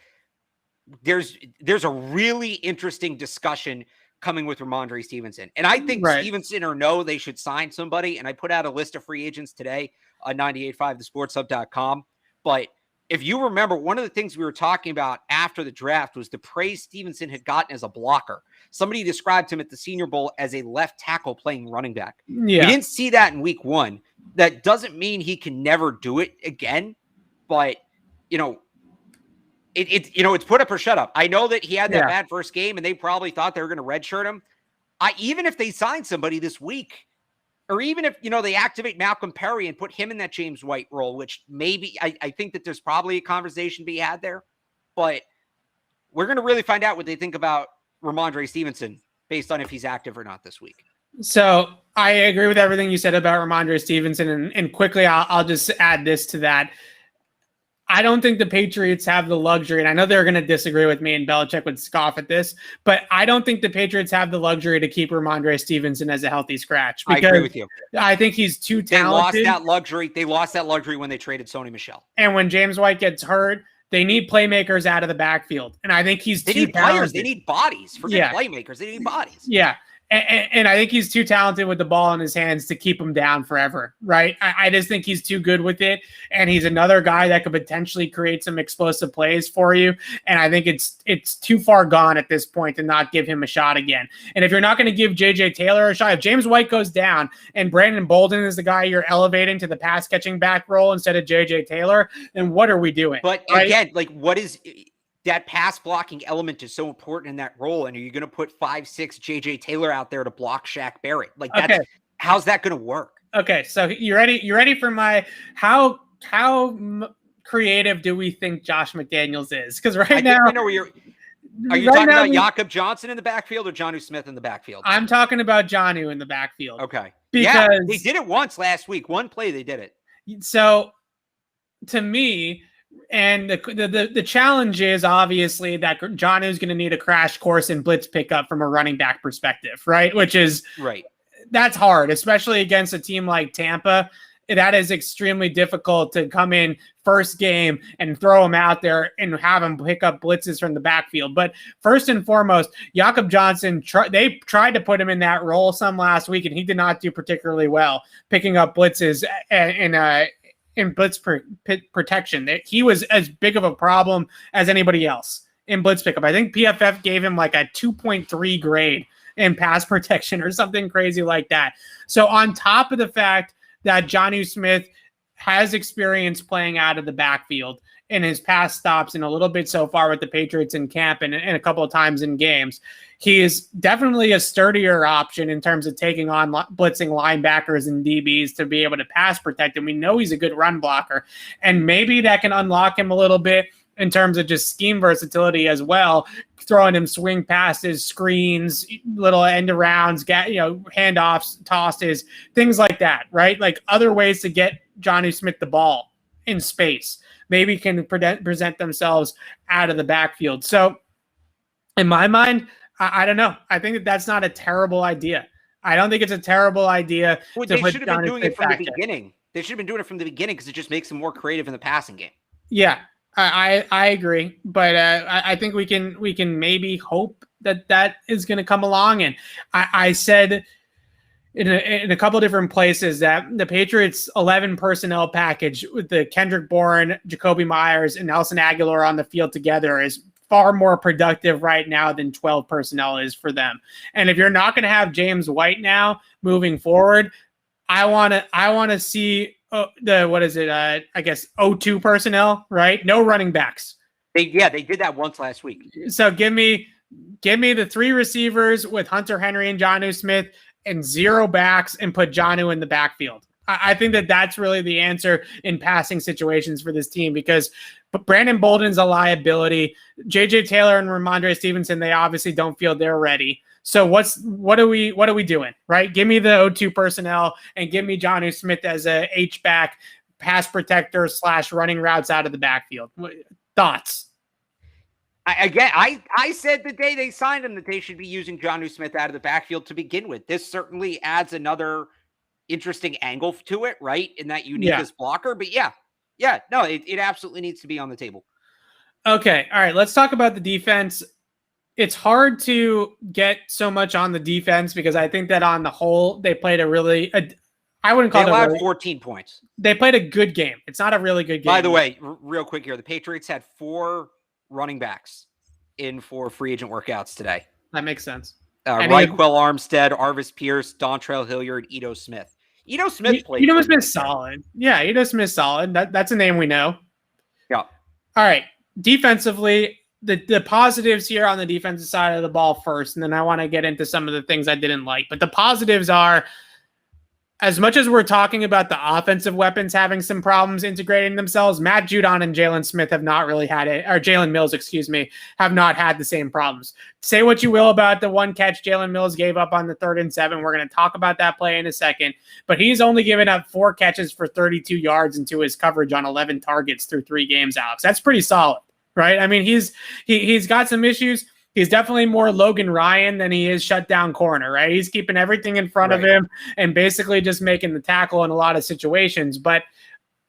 there's a really interesting discussion coming with Ramondre Stevenson. And I think Stevenson or no, they should sign somebody. And I put out a list of free agents today on 985thesportshub.com. But if you remember, one of the things we were talking about after the draft was the praise Stevenson had gotten as a blocker. Somebody described him at the Senior Bowl as a left tackle playing running back. Yeah. We didn't see that in week 1. That doesn't mean he can never do it again. But, it's put up or shut up. I know that he had that bad first game, and they probably thought they were going to redshirt him. Even if they sign somebody this week, or even if, they activate Malcolm Perry and put him in that James White role, which maybe I think that there's probably a conversation to be had there. But we're going to really find out what they think about Ramondre Stevenson based on if he's active or not this week. So I agree with everything you said about Ramondre Stevenson. And quickly, I'll just add this to that. I don't think the Patriots have the luxury, and I know they're going to disagree with me, and Belichick would scoff at this, but I don't think the Patriots have the luxury to keep Ramondre Stevenson as a healthy scratch. I agree with you. I think he's too talented. They lost that luxury when they traded Sony Michel. And when James White gets hurt, they need playmakers out of the backfield. And I think he's too talented. They need bodies. Forget playmakers. They need bodies. Yeah. And I think he's too talented with the ball in his hands to keep him down forever, right? I just think he's too good with it, and he's another guy that could potentially create some explosive plays for you. And I think it's too far gone at this point to not give him a shot again. And if you're not going to give J.J. Taylor a shot, if James White goes down and Brandon Bolden is the guy you're elevating to the pass catching back role instead of J.J. Taylor, then what are we doing? But right? Again, like, what is that pass blocking element is so important in that role? And are you going to put 5'6" JJ Taylor out there to block Shaq Barrett? Like, that's how's that going to work? Okay, so you ready for my how creative do we think Josh McDaniels is? Because I now know where you're. Are you talking about Jakob Johnson in the backfield or Jonnu Smith in the backfield? I'm talking about Jonnu in the backfield. Okay, because they did it once last week. One play they did it. So to me. And the challenge is obviously that Jonnu is going to need a crash course in blitz pickup from a running back perspective, right? Which is that's hard, especially against a team like Tampa. That is extremely difficult to come in first game and throw him out there and have him pick up blitzes from the backfield. But first and foremost, Jakob Johnson, they tried to put him in that role some last week, and he did not do particularly well picking up blitzes in blitz protection. He was as big of a problem as anybody else in blitz pickup. I think PFF gave him like a 2.3 grade in pass protection or something crazy like that. So on top of the fact that Jonnu Smith has experience playing out of the backfield in his past stops and a little bit so far with the Patriots in camp and a couple of times in games, he is definitely a sturdier option in terms of taking on blitzing linebackers and DBs to be able to pass protect. And we know he's a good run blocker. And maybe that can unlock him a little bit in terms of just scheme versatility as well, throwing him swing passes, screens, little end arounds, handoffs, tosses, things like that, right? Like other ways to get Jonnu Smith the ball in space. Maybe can present themselves out of the backfield. So in my mind, I don't know. I think that's not a terrible idea. I don't think it's a terrible idea. Well, they should have been doing it from the beginning. They should have been doing it from the beginning because it just makes them more creative in the passing game. Yeah, I agree. But I think we can maybe hope that is going to come along. And I said in a couple of different places that the Patriots 11 personnel package with the Kendrick Bourne, Jacoby Myers, and Nelson Aguilar on the field together is far more productive right now than 12 personnel is for them. And if you're not going to have James White now moving forward, I want to see I guess 02 personnel, right? No running backs. They did that once last week. So give me the three receivers with Hunter Henry and Jonnu Smith and zero backs and put Jonnu in the backfield. I think that's really the answer in passing situations for this team because Brandon Bolden's a liability. J.J. Taylor and Ramondre Stevenson, they obviously don't feel they're ready. So what are we doing, right? Give me the 0-2 personnel and give me Jonnu Smith as a H-back pass protector / running routes out of the backfield. Thoughts? I said the day they signed him that they should be using Jonnu Smith out of the backfield to begin with. This certainly adds another interesting angle to it, right? In that you need this blocker. But it absolutely needs to be on the table. Okay. All right. Let's talk about the defense. It's hard to get so much on the defense because I think that on the whole, they played I wouldn't call it allowed 14 points. They played a good game. It's not a really good game. By the way, real quick here, the Patriots had 4 running backs in for free agent workouts today. That makes sense. Raquel Armstead, Arvis Pierce, Dontrell Hilliard, Ito Smith. Ito Smith played. Ito Smith's solid. Yeah, Ito Smith's solid. That's a name we know. Yeah. All right. Defensively, the positives here on the defensive side of the ball first, and then I want to get into some of the things I didn't like. But the positives are, as much as we're talking about the offensive weapons having some problems integrating themselves, Matt Judon and Jalen Smith have not really had it, or Jalen Mills, have not had the same problems. Say what you will about the one catch Jalen Mills gave up on the 3rd and 7. We're going to talk about that play in a second, but he's only given up 4 catches for 32 yards into his coverage on 11 targets through 3 games, Alex. That's pretty solid, right? I mean, he's got some issues. He's definitely more Logan Ryan than he is shutdown corner, right? He's keeping everything in front of him and basically just making the tackle in a lot of situations. But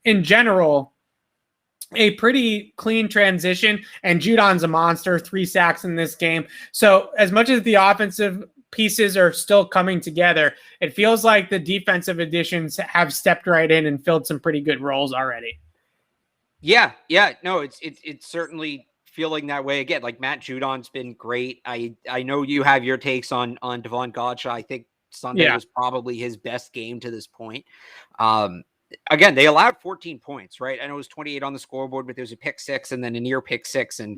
in general, a pretty clean transition, and Judon's a monster, 3 sacks in this game. So as much as the offensive pieces are still coming together. It feels like the defensive additions have stepped right in and filled some pretty good roles already. Yeah. No, it's certainly feeling that way again. Like Matt Judon's been great. I know you have your takes on Devon Godchaux. I think Sunday was probably his best game to this point. Again, they allowed 14 points, right? I know it was 28 on the scoreboard, but there was a pick six and then a near pick six and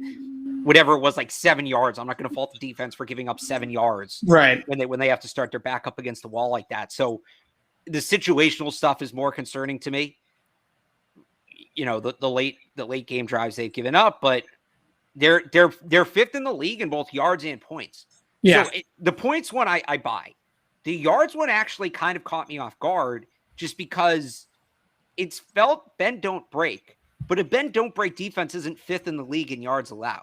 whatever it was, like 7 yards. I'm not going to fault the defense for giving up 7 yards, right? When they have to start their back up against the wall like that. So the situational stuff is more concerning to me. You know, the late game drives they've given up, but they're fifth in the league in both yards and points. Yeah, so the points one I buy. The yards one actually kind of caught me off guard just because it's felt bend don't break, but a bend don't break defense isn't fifth in the league in yards allowed.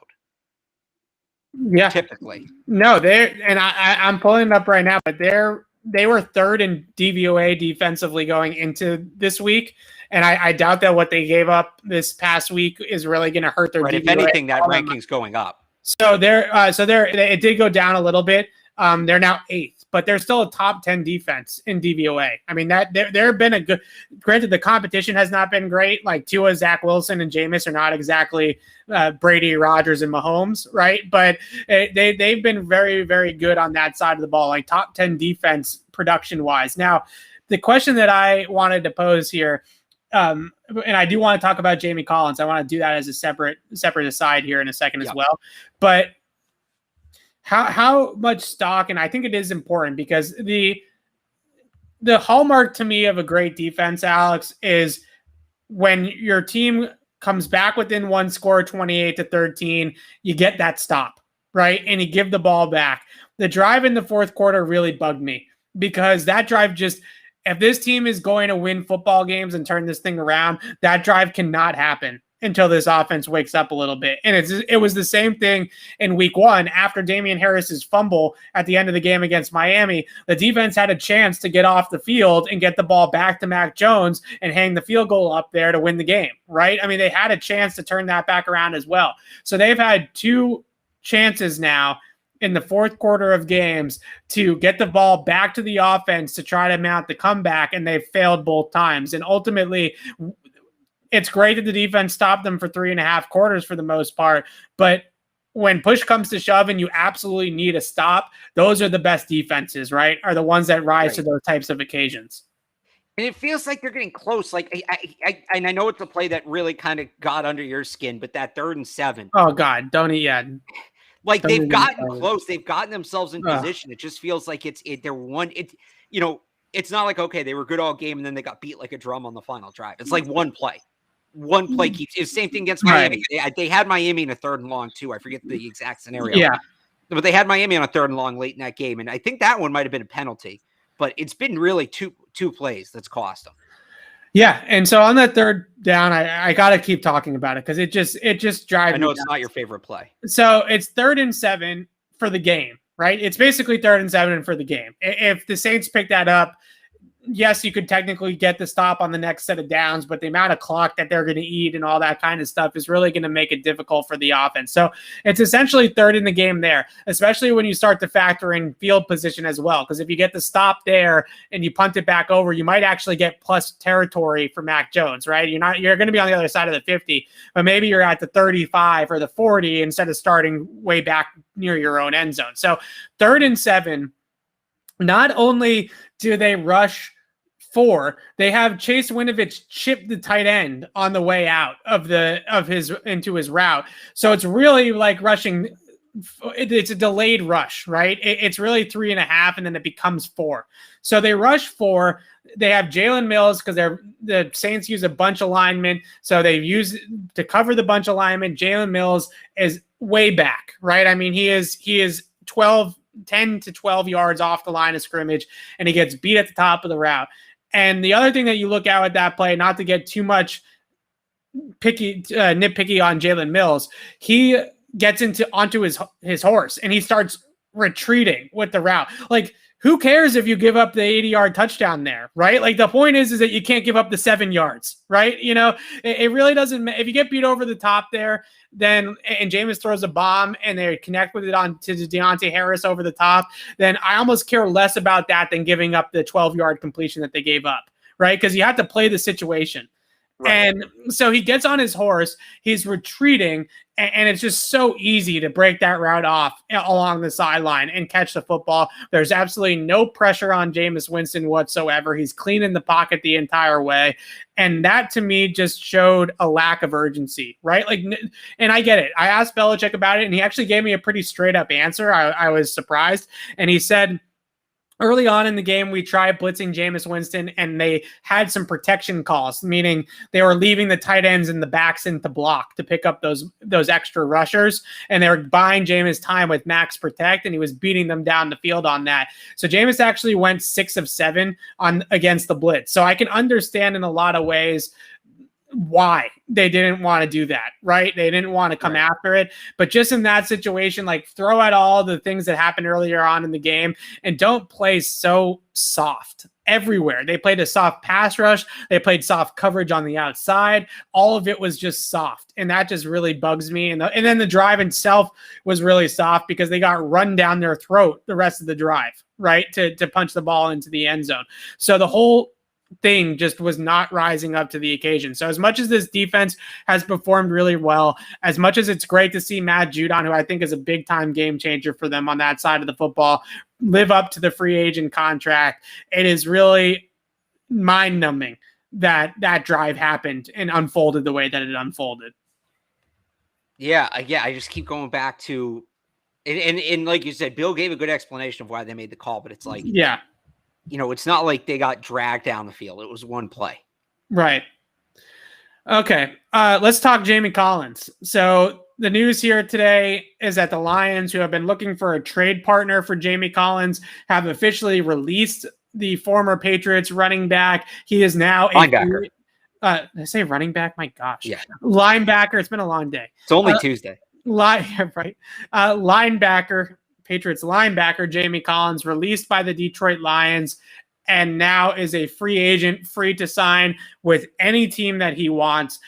Yeah, typically. No, I'm pulling it up right now, but they were third in DVOA defensively going into this week. And I doubt that what they gave up this past week is really going to hurt their DVOA. If anything, that ranking's going up. So it did go down a little bit. They're now 8th, but they're still a top 10 defense in DVOA. I mean, that there have been a good, granted the competition has not been great. Like Tua, Zach Wilson, and Jameis are not exactly Brady, Rodgers, and Mahomes, right? But they've been very, very good on that side of the ball, like top 10 defense production wise. Now, the question that I wanted to pose here, and I do want to talk about Jamie Collins. I want to do that as a separate aside here in a second as well. But how much stock, and I think it is important because the hallmark to me of a great defense, Alex, is when your team comes back within one score, 28-13, you get that stop, right? And you give the ball back. The drive in the fourth quarter really bugged me because that drive just, if this team is going to win football games and turn this thing around, that drive cannot happen until this offense wakes up a little bit. And it was the same thing in week 1 after Damian Harris's fumble at the end of the game against Miami. The defense had a chance to get off the field and get the ball back to Mac Jones and hang the field goal up there to win the game, right? I mean, they had a chance to turn that back around as well. So they've had 2 chances now in the fourth quarter of games to get the ball back to the offense to try to mount the comeback, and they've failed both times. And ultimately, it's great that the defense stopped them for 3.5 quarters for the most part, but when push comes to shove and you absolutely need a stop, those are the best defenses, right? Are the ones that rise to those types of occasions. And it feels like they're getting close. Like I know it's a play that really kind of got under your skin, but that 3rd and 7. Oh God, don't eat yet. Like they've gotten close. They've gotten themselves in position. It just feels like they're one. It's not like, okay, they were good all game and then they got beat like a drum on the final drive. It's like one play. One play keeps. It's the same thing against Miami. They had Miami in a 3rd and long too. I forget the exact scenario. Yeah, but they had Miami on a 3rd and long late in that game, and I think that one might have been a penalty. But it's been really two plays that's cost them. Yeah, and so on that 3rd down, I got to keep talking about it because it just drives me. I know it's not your favorite play. So it's 3rd and 7 for the game, right? It's basically 3rd and 7 for the game. If the Saints pick that up, yes, you could technically get the stop on the next set of downs, but the amount of clock that they're going to eat and all that kind of stuff is really going to make it difficult for the offense. So it's essentially 3rd in the game there, especially when you start to factor in field position as well. Because if you get the stop there and you punt it back over, you might actually get plus territory for Mac Jones, right? You're going to be on the other side of the 50, but maybe you're at the 35 or the 40 instead of starting way back near your own end zone. So 3rd and 7, not only do they rush 4, they have Chase Winovich chip the tight end on the way out into his route. So it's really like rushing. It's a delayed rush, right? It's really 3.5, and then it becomes 4. So they rush 4. They have Jalen Mills because the Saints use a bunch alignment. So they use to cover the bunch alignment. Jalen Mills is way back, right? I mean, he is 10 to 12 yards off the line of scrimmage, and he gets beat at the top of the route. And the other thing that you look at with that play, not to get too much nitpicky on Jalen Mills, he gets onto his horse and he starts retreating with the route. Like, who cares if you give up the 80-yard touchdown there, right? Like, the point is that you can't give up the 7 yards, right? You know, it really doesn't. If you get beat over the top there, then and Jameis throws a bomb and they connect with it on to Deontay Harris over the top, then I almost care less about that than giving up the 12-yard completion that they gave up, right? Because you have to play the situation. Right. And so he gets on his horse, he's retreating, and it's just so easy to break that route off along the sideline and catch the football. There's absolutely no pressure on Jameis Winston whatsoever. He's clean in the pocket the entire way. And that, to me, just showed a lack of urgency, right? Like, and I get it. I asked Belichick about it, and he actually gave me a pretty straight-up answer. I was surprised. And he said, early on in the game, we tried blitzing Jameis Winston, and they had some protection calls, meaning they were leaving the tight ends and the backs into block to pick up those extra rushers, and they were buying Jameis time with max protect, and he was beating them down the field on that. So Jameis actually went 6 of 7 against the blitz. So I can understand in a lot of ways why they didn't want to do that, right? They didn't want to come after it. But just in that situation, like, throw out all the things that happened earlier on in the game and don't play so soft everywhere. They played a soft pass rush. They played soft coverage on the outside. All of it was just soft. And that just really bugs me. And then the drive itself was really soft because they got run down their throat the rest of the drive, right? To punch the ball into the end zone. So the whole thing just was not rising up to the occasion. So as much as this defense has performed really well, as much as it's great to see Matt Judon, who I think is a big time game changer for them on that side of the football, live up to the free agent contract, it is really mind numbing that that drive happened and unfolded the way that it unfolded. Yeah. I just keep going back to, and like you said, Bill gave a good explanation of why they made the call, but it's like, yeah, you know, it's not like they got dragged down the field. It was one play. Right. Okay. Let's talk Jamie Collins. So the news here today is that the Lions, who have been looking for a trade partner for Jamie Collins, have officially released the former Patriots running back. He is now linebacker. Did I say running back? My gosh. Yeah. Linebacker. It's been a long day. It's only Tuesday. Right. Linebacker. Patriots linebacker Jamie Collins released by the Detroit Lions and now is a free agent, free to sign with any team that he wants.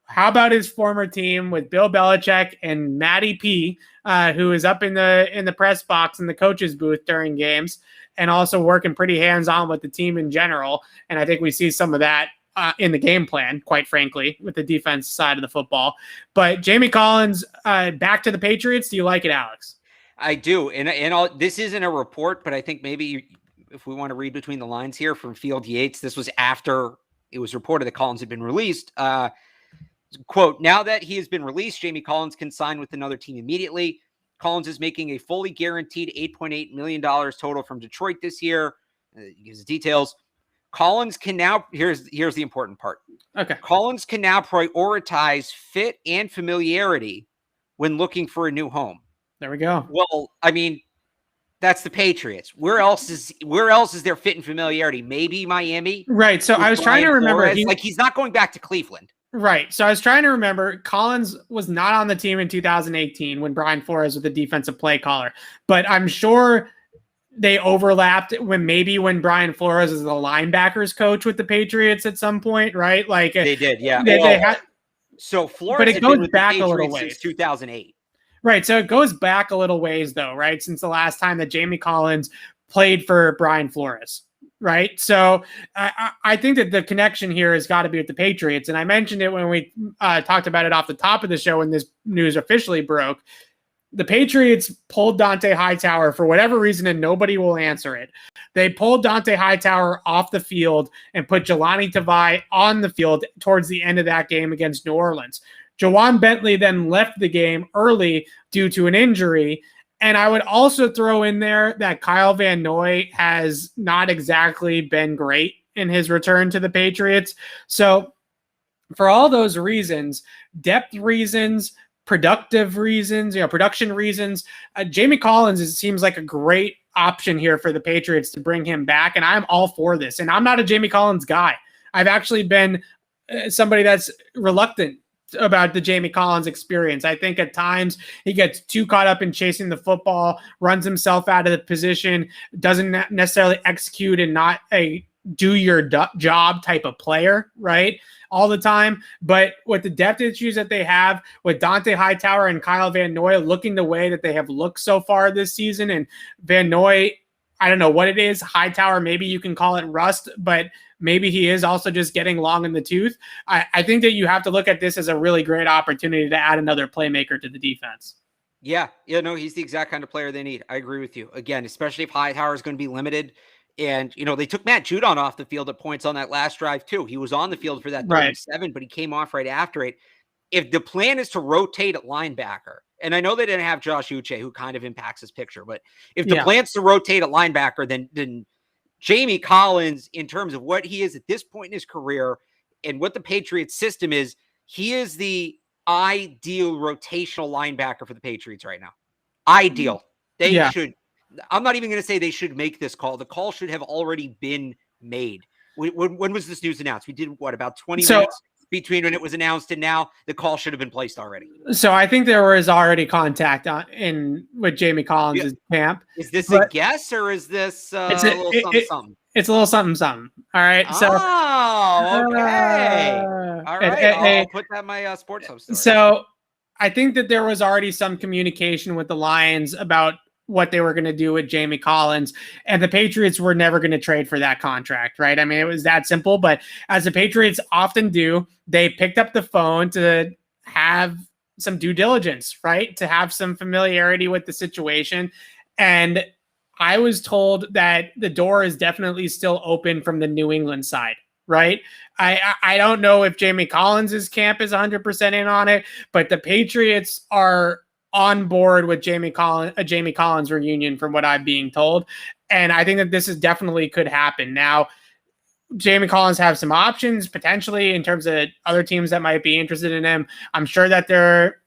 How about his former team with Bill Belichick and Matty P, who is up in the press box in the coach's booth during games and also working pretty hands-on with the team in general. And I think we see some of that in the game plan, quite frankly, with the defense side of the football. But Jamie Collins back to the Patriots. Do you like it, Alex? I do. And this isn't a report, but I think maybe if we want to read between the lines here from Field Yates, this was after it was reported that Collins had been released. Quote, now that he has been released, Jamie Collins can sign with another team immediately. Collins is making a fully guaranteed $8.8 million total from Detroit this year. He gives the details. Collins can now, here's the important part. Okay. Collins can now prioritize fit and familiarity when looking for a new home. There we go. Well, I mean, that's the Patriots. Where else is there fit and familiarity? Maybe Miami. Right. So I was trying to remember. He's not going back to Cleveland. Right. So I was trying to remember. Collins was not on the team in 2018 when Brian Flores was the defensive play caller, but I'm sure they overlapped when Brian Flores is the linebackers coach with the Patriots at some point, right? Like they did. Yeah. They had, so Flores, but it goes back a little ways since 2008. Right. So it goes back a little ways, though, right? Since the last time that Jamie Collins played for Brian Flores, right? So I think that the connection here has got to be with the Patriots. And I mentioned it when we talked about it off the top of the show when this news officially broke. The Patriots pulled Dante Hightower for whatever reason, and nobody will answer it. They pulled Dante Hightower off the field and put Jelani Tavai on the field towards the end of that game against New Orleans. Jawan Bentley then left the game early due to an injury. And I would also throw in there that Kyle Van Noy has not exactly been great in his return to the Patriots. So for all those reasons, depth reasons, production reasons, Jamie Collins seems like a great option here for the Patriots to bring him back. And I'm all for this. And I'm not a Jamie Collins guy. I've actually been somebody that's reluctant about the Jamie Collins experience. I think at times he gets too caught up in chasing the football, runs himself out of the position, doesn't necessarily execute, and not a do your job type of player, right? All the time. But with the depth issues that they have, with Dante Hightower and Kyle Van Noy looking the way that they have looked so far this season, and Van Noy, I don't know what it is. Hightower, maybe you can call it rust, but maybe he is also just getting long in the tooth. I think that you have to look at this as a really great opportunity to add another playmaker to the defense. Yeah, no, he's the exact kind of player they need. I agree with you. Again, especially if Hightower is going to be limited. And, they took Matt Judon off the field at points on that last drive too. He was on the field for that 37, but he came off right after it. If the plan is to rotate at linebacker, and I know they didn't have Josh Uche, who kind of impacts this picture, but if the plan's to rotate at linebacker, then Jamie Collins, in terms of what he is at this point in his career and what the Patriots system is, he is the ideal rotational linebacker for the Patriots right now. Ideal. They should. I'm not even going to say they should make this call. The call should have already been made. When was this news announced? We did about 20 minutes between when it was announced and now. The call should have been placed already. So I think there was already contact with Jamie Collins' camp. Is this a guess or is this a little something? It's a little something. All right. So, okay. All right. I'll put that in my Sports Hub story. So I think that there was already some communication with the Lions about what they were going to do with Jamie Collins, and the Patriots were never going to trade for that contract, right? I mean, it was that simple, but as the Patriots often do, they picked up the phone to have some due diligence, right? To have some familiarity with the situation. And I was told that the door is definitely still open from the New England side, right? I don't know if Jamie Collins' camp is 100% in on it, but the Patriots are on board with Jamie Collins reunion from what I'm being told. And I think that this is definitely could happen. Now, Jamie Collins have some options potentially in terms of other teams that might be interested in him. I'm sure that they're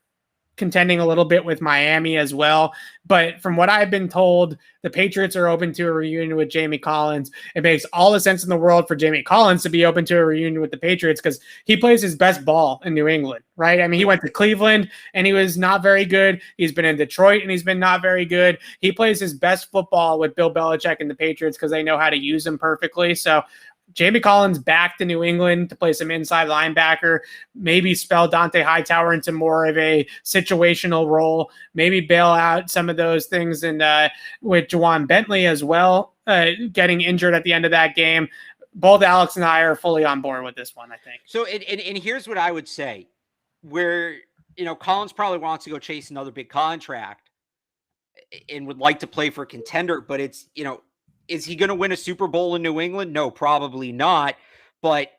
contending a little bit with Miami as well. But from what I've been told, the Patriots are open to a reunion with Jamie Collins. It makes all the sense in the world for Jamie Collins to be open to a reunion with the Patriots because he plays his best ball in New England, right? I mean, he went to Cleveland and he was not very good. He's been in Detroit and he's been not very good. He plays his best football with Bill Belichick and the Patriots because they know how to use him perfectly. So Jamie Collins back to New England to play some inside linebacker, maybe spell Dante Hightower into more of a situational role, maybe bail out some of those things and with Juwan Bentley as well, getting injured at the end of that game. Both Alex and I are fully on board with this one, I think. So, and here's what I would say, where, Collins probably wants to go chase another big contract and would like to play for a contender, but it's, is he going to win a Super Bowl in New England? No, probably not. But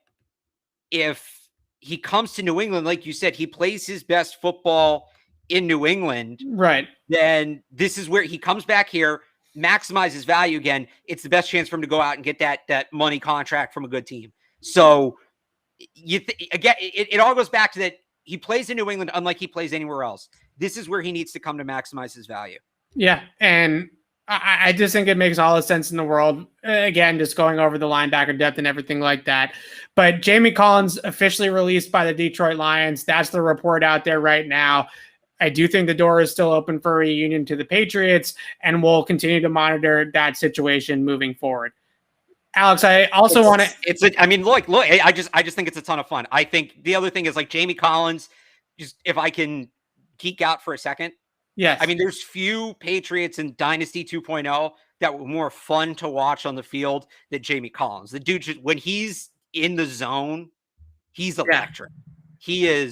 if he comes to New England, like you said, he plays his best football in New England. Right. Then this is where he comes back here, maximizes value again. It's the best chance for him to go out and get that money contract from a good team. So again, it all goes back to that he plays in New England unlike he plays anywhere else. This is where he needs to come to maximize his value. Yeah. And I just think it makes all the sense in the world. Again, just going over the linebacker depth and everything like that. But Jamie Collins officially released by the Detroit Lions. That's the report out there right now. I do think the door is still open for a reunion to the Patriots, and we'll continue to monitor that situation moving forward. Alex, I also want to. I mean, look. I just think it's a ton of fun. I think the other thing is like Jamie Collins. Just if I can geek out for a second. Yes. I mean, there's few Patriots in Dynasty 2.0 that were more fun to watch on the field than Jamie Collins. The dude, when he's in the zone, he's electric. Yeah.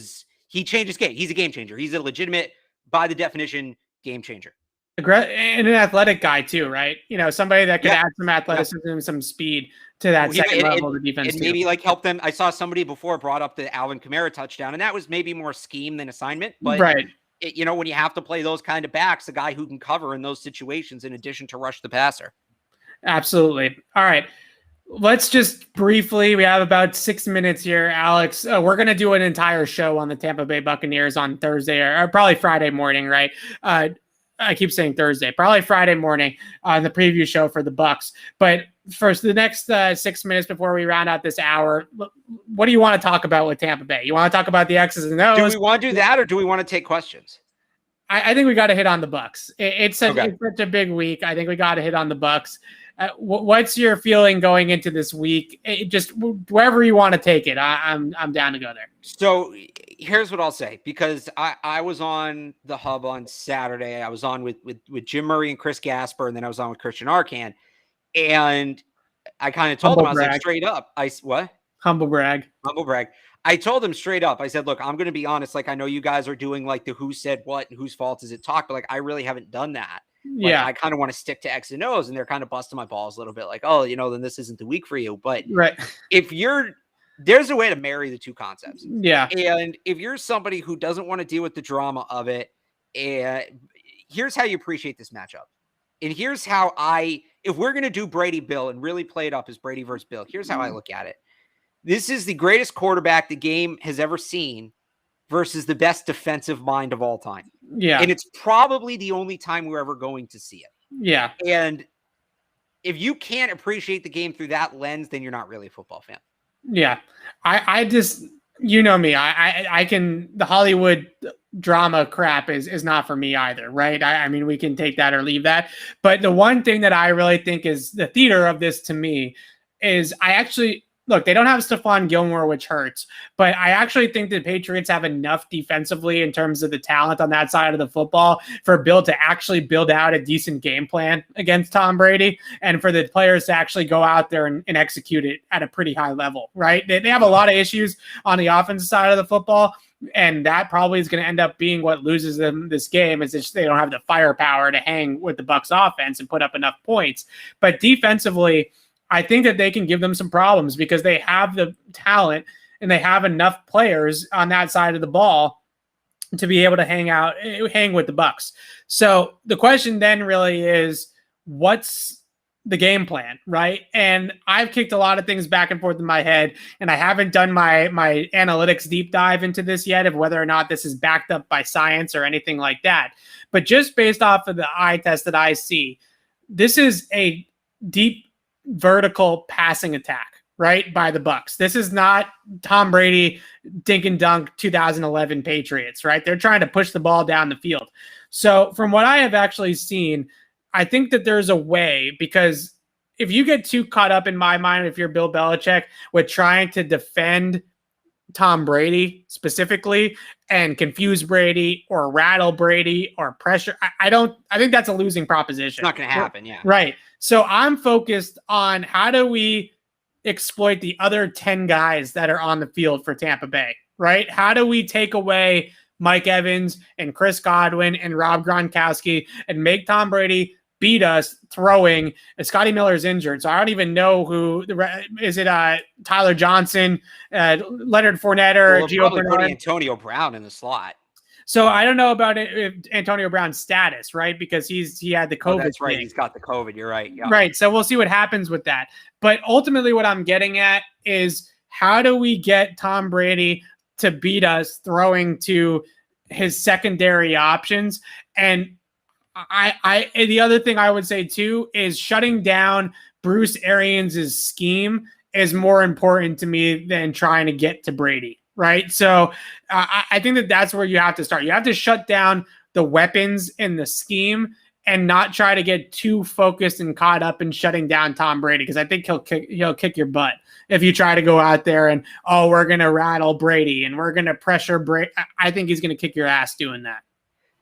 He changes game. He's a game changer. He's a legitimate, by the definition, game changer. And an athletic guy too, right? Somebody that could add some athleticism and some speed to that second level of the defense. And maybe help them. I saw somebody before brought up the Alvin Kamara touchdown, and that was maybe more scheme than assignment. But right. When you have to play those kind of backs, a guy who can cover in those situations in addition to rush the passer. Absolutely. All right. Let's just briefly, we have about 6 minutes here, Alex. We're going to do an entire show on the Tampa Bay Buccaneers on Thursday or probably Friday morning, right? I keep saying Thursday, probably Friday morning on the preview show for the Bucs. But first, the next 6 minutes before we round out this hour, what do you want to talk about with Tampa Bay? You want to talk about the X's and O's? Do we want to do that, or do we want to take questions? I think we got to hit on the Bucs. It's such a big week. I think we got to hit on the Bucs. What's your feeling going into this week? Just wherever you want to take it, I'm down to go there. So here's what I'll say, because I was on the Hub on Saturday. I was on with Jim Murray and Chris Gasper, and then I was on with Christian Arcan, and I kind of told him, I was like, straight up, Humble brag. I told him straight up, I said, look, I'm going to be honest. Like, I know you guys are doing like the who said what and whose fault is it talk, but like, I really haven't done that. Yeah. I kind of want to stick to X and O's, and they're kind of busting my balls a little bit. Like, oh, then this isn't the week for you. But if there's a way to marry the two concepts. Yeah. And if you're somebody who doesn't want to deal with the drama of it, here's how you appreciate this matchup. And here's how if we're going to do Brady Bill and really play it up as Brady versus Bill, here's how I look at it. This is the greatest quarterback the game has ever seen versus the best defensive mind of all time. Yeah. And it's probably the only time we're ever going to see it. Yeah. And if you can't appreciate the game through that lens, then you're not really a football fan. Yeah. I just, you know me, I can, the Hollywood drama crap is not for me either. Right. I mean, we can take that or leave that. But the one thing that I really think is the theater of this to me is look, they don't have Stephon Gilmore, which hurts, but I actually think the Patriots have enough defensively in terms of the talent on that side of the football for Bill to actually build out a decent game plan against Tom Brady and for the players to actually go out there and execute it at a pretty high level, right? They have a lot of issues on the offensive side of the football, and that probably is going to end up being what loses them this game is they don't have the firepower to hang with the Bucs offense and put up enough points. But defensively, I think that they can give them some problems because they have the talent and they have enough players on that side of the ball to be able to hang with the Bucs. So the question then really is, what's the game plan, right? And I've kicked a lot of things back and forth in my head, and I haven't done my analytics deep dive into this yet of whether or not this is backed up by science or anything like that. But just based off of the eye test that I see, this is a deep vertical passing attack, right, by the Bucs. This is not Tom Brady dink and dunk 2011 Patriots, right? They're trying to push the ball down the field. So from what I have actually seen, I think that there's a way, because if you get too caught up, in my mind, if you're Bill Belichick, with trying to defend Tom Brady specifically and confuse Brady or rattle Brady or pressure, I think that's a losing proposition. It's not going to happen. Yeah. Right. So I'm focused on how do we exploit the other 10 guys that are on the field for Tampa Bay, right? How do we take away Mike Evans and Chris Godwin and Rob Gronkowski and make Tom Brady beat us throwing? Scotty Miller's injured, so I don't even know who is it. Tyler Johnson, Leonard Fournette, or Gio Bernard? Antonio Brown in the slot. So I don't know about Antonio Brown's status, right? Because he had the COVID. That's right. thing. He's got the COVID. You're right. Yeah. Right. So we'll see what happens with that. But ultimately, what I'm getting at is, how do we get Tom Brady to beat us throwing to his secondary options? And the other thing I would say too is shutting down Bruce Arians' scheme is more important to me than trying to get to Brady. Right. So I think that that's where you have to start. You have to shut down the weapons in the scheme and not try to get too focused and caught up in shutting down Tom Brady, because I think he'll kick your butt if you try to go out there and, we're going to rattle Brady and we're going to pressure Brady. I think he's going to kick your ass doing that.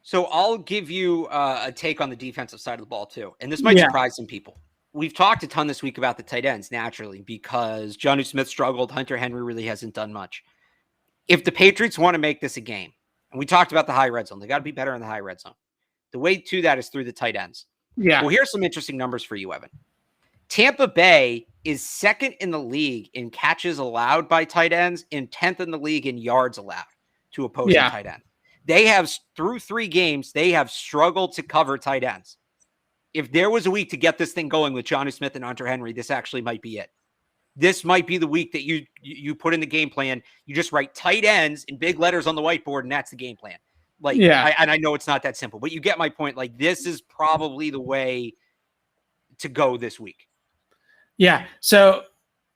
So I'll give you a take on the defensive side of the ball too. And this might surprise some people. We've talked a ton this week about the tight ends, naturally, because Jonnu Smith struggled. Hunter Henry really hasn't done much. If the Patriots want to make this a game, and we talked about the high red zone, they got to be better in the high red zone. The way to that is through the tight ends. Yeah. Well, here's some interesting numbers for you, Evan. Tampa Bay is second in the league in catches allowed by tight ends and 10th in the league in yards allowed to opposing tight ends. They have, through 3 games, they have struggled to cover tight ends. If there was a week to get this thing going with Jonnu Smith and Hunter Henry, this actually might be it. This might be the week that you put in the game plan. You just write tight ends in big letters on the whiteboard, and that's the game plan. I know it's not that simple, but you get my point. Like, this is probably the way to go this week. Yeah. So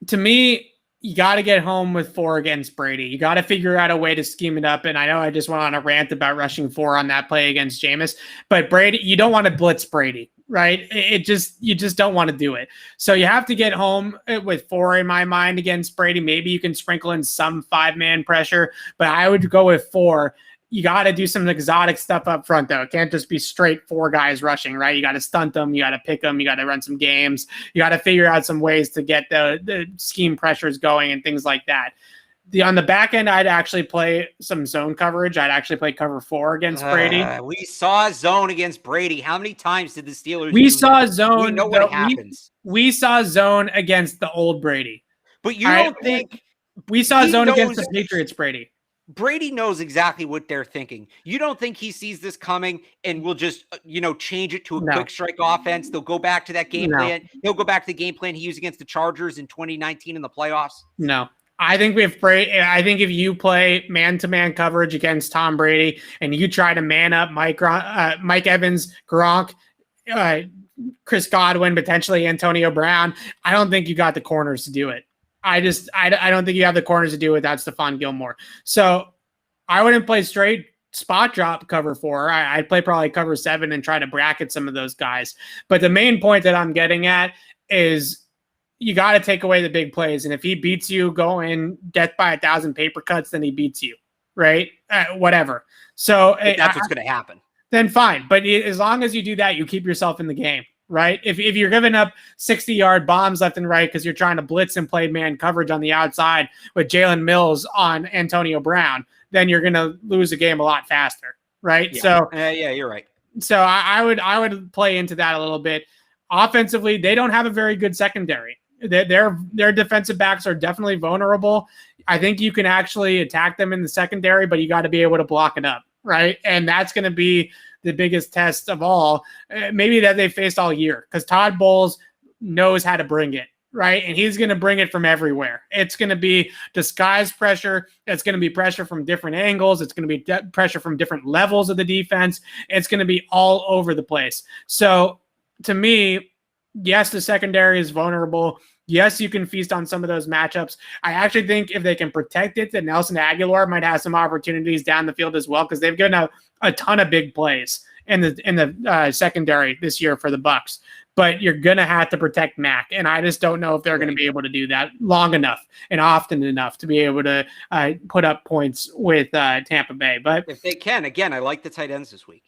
to me, you got to get home with 4 against Brady. You got to figure out a way to scheme it up. And I know I just went on a rant about rushing 4 on that play against Jameis, but Brady, you don't want to blitz Brady, right? You just don't want to do it. So you have to get home with 4 in my mind against Brady. Maybe you can sprinkle in some 5-man pressure, but I would go with 4. You got to do some exotic stuff up front, though. It can't just be straight 4 guys rushing, right? You got to stunt them. You got to pick them. You got to run some games. You got to figure out some ways to get the scheme pressures going and things like that. On the back end, I'd actually play some zone coverage. I'd actually play cover 4 against Brady. We saw zone against Brady. How many times did the Steelers? We saw zone. We know what happens. We saw zone against the old Brady. But you don't think we saw zone against the Patriots, Brady? Brady knows exactly what they're thinking. You don't think he sees this coming and will just, change it to a quick strike offense? They'll go back to that game plan. He'll go back to the game plan he used against the Chargers in 2019 in the playoffs. No. I think if you play man-to-man coverage against Tom Brady and you try to man up Mike Evans, Gronk, Chris Godwin, potentially Antonio Brown, I don't think you got the corners to do it. I don't think you have the corners to do it without Stephon Gilmore. So I wouldn't play straight spot drop cover 4. I'd play probably cover 7 and try to bracket some of those guys. But the main point that I'm getting at is you got to take away the big plays. And if he beats you, go in death by 1,000 paper cuts, then he beats you, right? Whatever. So if that's what's going to happen. Then fine. But as long as you do that, you keep yourself in the game. Right? If you're giving up 60-yard bombs left and right because you're trying to blitz and play man coverage on the outside with Jalen Mills on Antonio Brown, then you're going to lose a game a lot faster, right? Yeah. So yeah, you're right. So I would play into that a little bit. Offensively, they don't have a very good secondary. Their defensive backs are definitely vulnerable. I think you can actually attack them in the secondary, but you got to be able to block it up, right? And that's going to be the biggest test of all, maybe that they faced all year, because Todd Bowles knows how to bring it, right? And he's going to bring it from everywhere. It's going to be disguised pressure. It's going to be pressure from different angles. It's going to be pressure from different levels of the defense. It's going to be all over the place. So to me, yes, the secondary is vulnerable. Yes, you can feast on some of those matchups. I actually think if they can protect it, that Nelson Aguilar might have some opportunities down the field as well, because they've given a ton of big plays in the secondary this year for the Bucs. But you're going to have to protect Mac, and I just don't know if they're going to be able to do that long enough and often enough to be able to put up points with Tampa Bay. But if they can, again, I like the tight ends this week.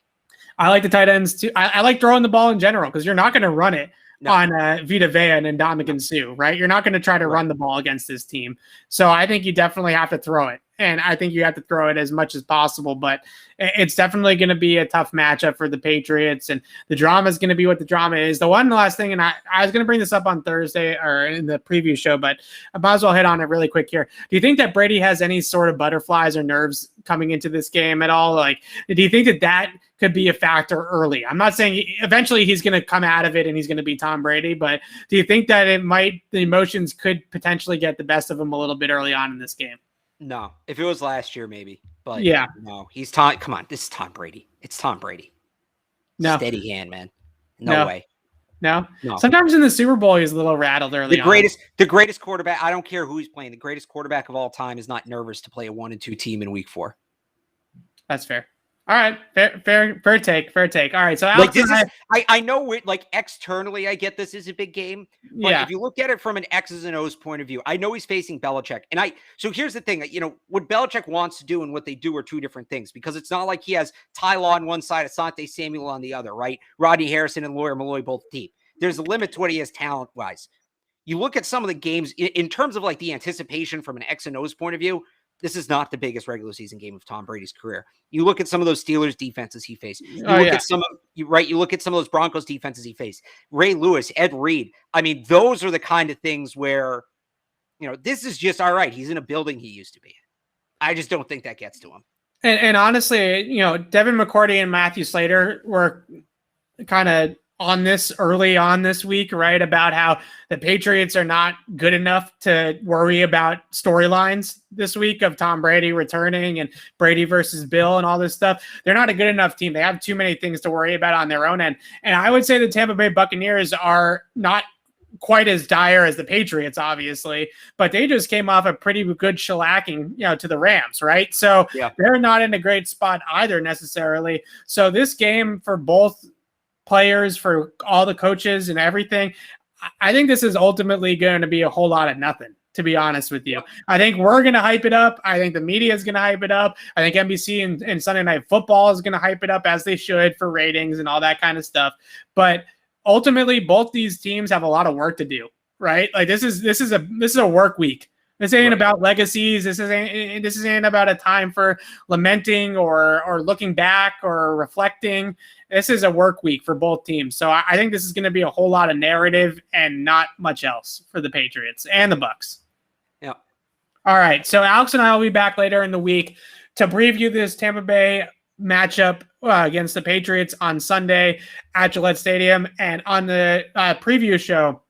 I like the tight ends too. I like throwing the ball in general, because you're not going to run it on Vita Vea and Ndamukong Suh, right? You're not going to try to run the ball against this team. So I think you definitely have to throw it. And I think you have to throw it as much as possible, but it's definitely going to be a tough matchup for the Patriots, and the drama is going to be what the drama is. The one last thing, and I was going to bring this up on Thursday or in the preview show, but I might as well hit on it really quick here. Do you think that Brady has any sort of butterflies or nerves coming into this game at all? Like, do you think that could be a factor early? I'm not saying eventually he's going to come out of it and he's going to be Tom Brady, but do you think that the emotions could potentially get the best of him a little bit early on in this game? No, if it was last year, maybe, but yeah, no, he's Tom. Come on, this is Tom Brady. It's Tom Brady. No, steady hand, man. No way. No. Sometimes in the Super Bowl, he's a little rattled early. The greatest quarterback. I don't care who he's playing. The greatest quarterback of all time is not nervous to play a 1-2 team in Week 4. That's fair. All right, fair take. All right, so Alex, I know it, like, externally, I get this is a big game, but if you look at it from an X's and O's point of view, I know he's facing Belichick, and so here's the thing, what Belichick wants to do and what they do are two different things, because it's not like he has Ty Law on one side, Asante Samuel on the other, right? Rodney Harrison and Lawyer Malloy both deep. There's a limit to what he has talent wise. You look at some of the games in terms of like the anticipation from an X and O's point of view. This is not the biggest regular season game of Tom Brady's career. You look at some of those Steelers defenses he faced. You look at some of those Broncos defenses he faced. Ray Lewis, Ed Reed. I mean, those are the kind of things where, this is just all right. He's in a building he used to be in. I just don't think that gets to him. And honestly, Devin McCourty and Matthew Slater were kind of on this early on this week, right? About how the Patriots are not good enough to worry about storylines this week of Tom Brady returning and Brady versus Bill and all this stuff. They're not a good enough team. They have too many things to worry about on their own end. And I would say the Tampa Bay Buccaneers are not quite as dire as the Patriots, obviously, but they just came off a pretty good shellacking, to the Rams, right? So they're not in a great spot either necessarily. So this game for both players, for all the coaches and everything, I think this is ultimately going to be a whole lot of nothing, to be honest with you. I think we're going to hype it up. I think the media is going to hype it up. I think NBC and Sunday Night Football is going to hype it up, as they should, for ratings and all that kind of stuff. But ultimately, both these teams have a lot of work to do, right? Like this is a work week. This ain't about legacies. This isn't about a time for lamenting or looking back or reflecting. This is a work week for both teams. So I think this is going to be a whole lot of narrative and not much else for the Patriots and the Bucs. Yeah. All right. So Alex and I will be back later in the week to preview this Tampa Bay matchup against the Patriots on Sunday at Gillette Stadium. And on the preview show,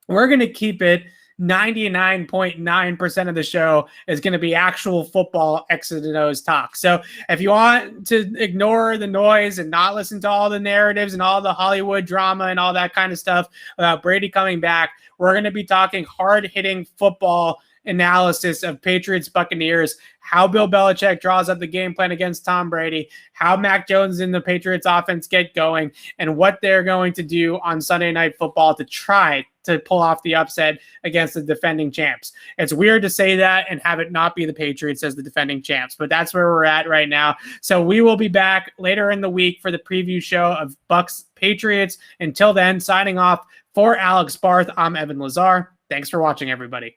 we're going to keep it 99.9% of the show is going to be actual football X's and O's talk. So if you want to ignore the noise and not listen to all the narratives and all the Hollywood drama and all that kind of stuff about Brady coming back, we're going to be talking hard-hitting football analysis of Patriots Buccaneers, how Bill Belichick draws up the game plan against Tom Brady, how Mac Jones and the Patriots offense get going, and what they're going to do on Sunday Night Football to try to pull off the upset against the defending champs. It's weird to say that and have it not be the Patriots as the defending champs, but that's where we're at right now. So we will be back later in the week for the preview show of Bucs Patriots. Until then, signing off for Alex Barth, I'm Evan Lazar. Thanks for watching, everybody.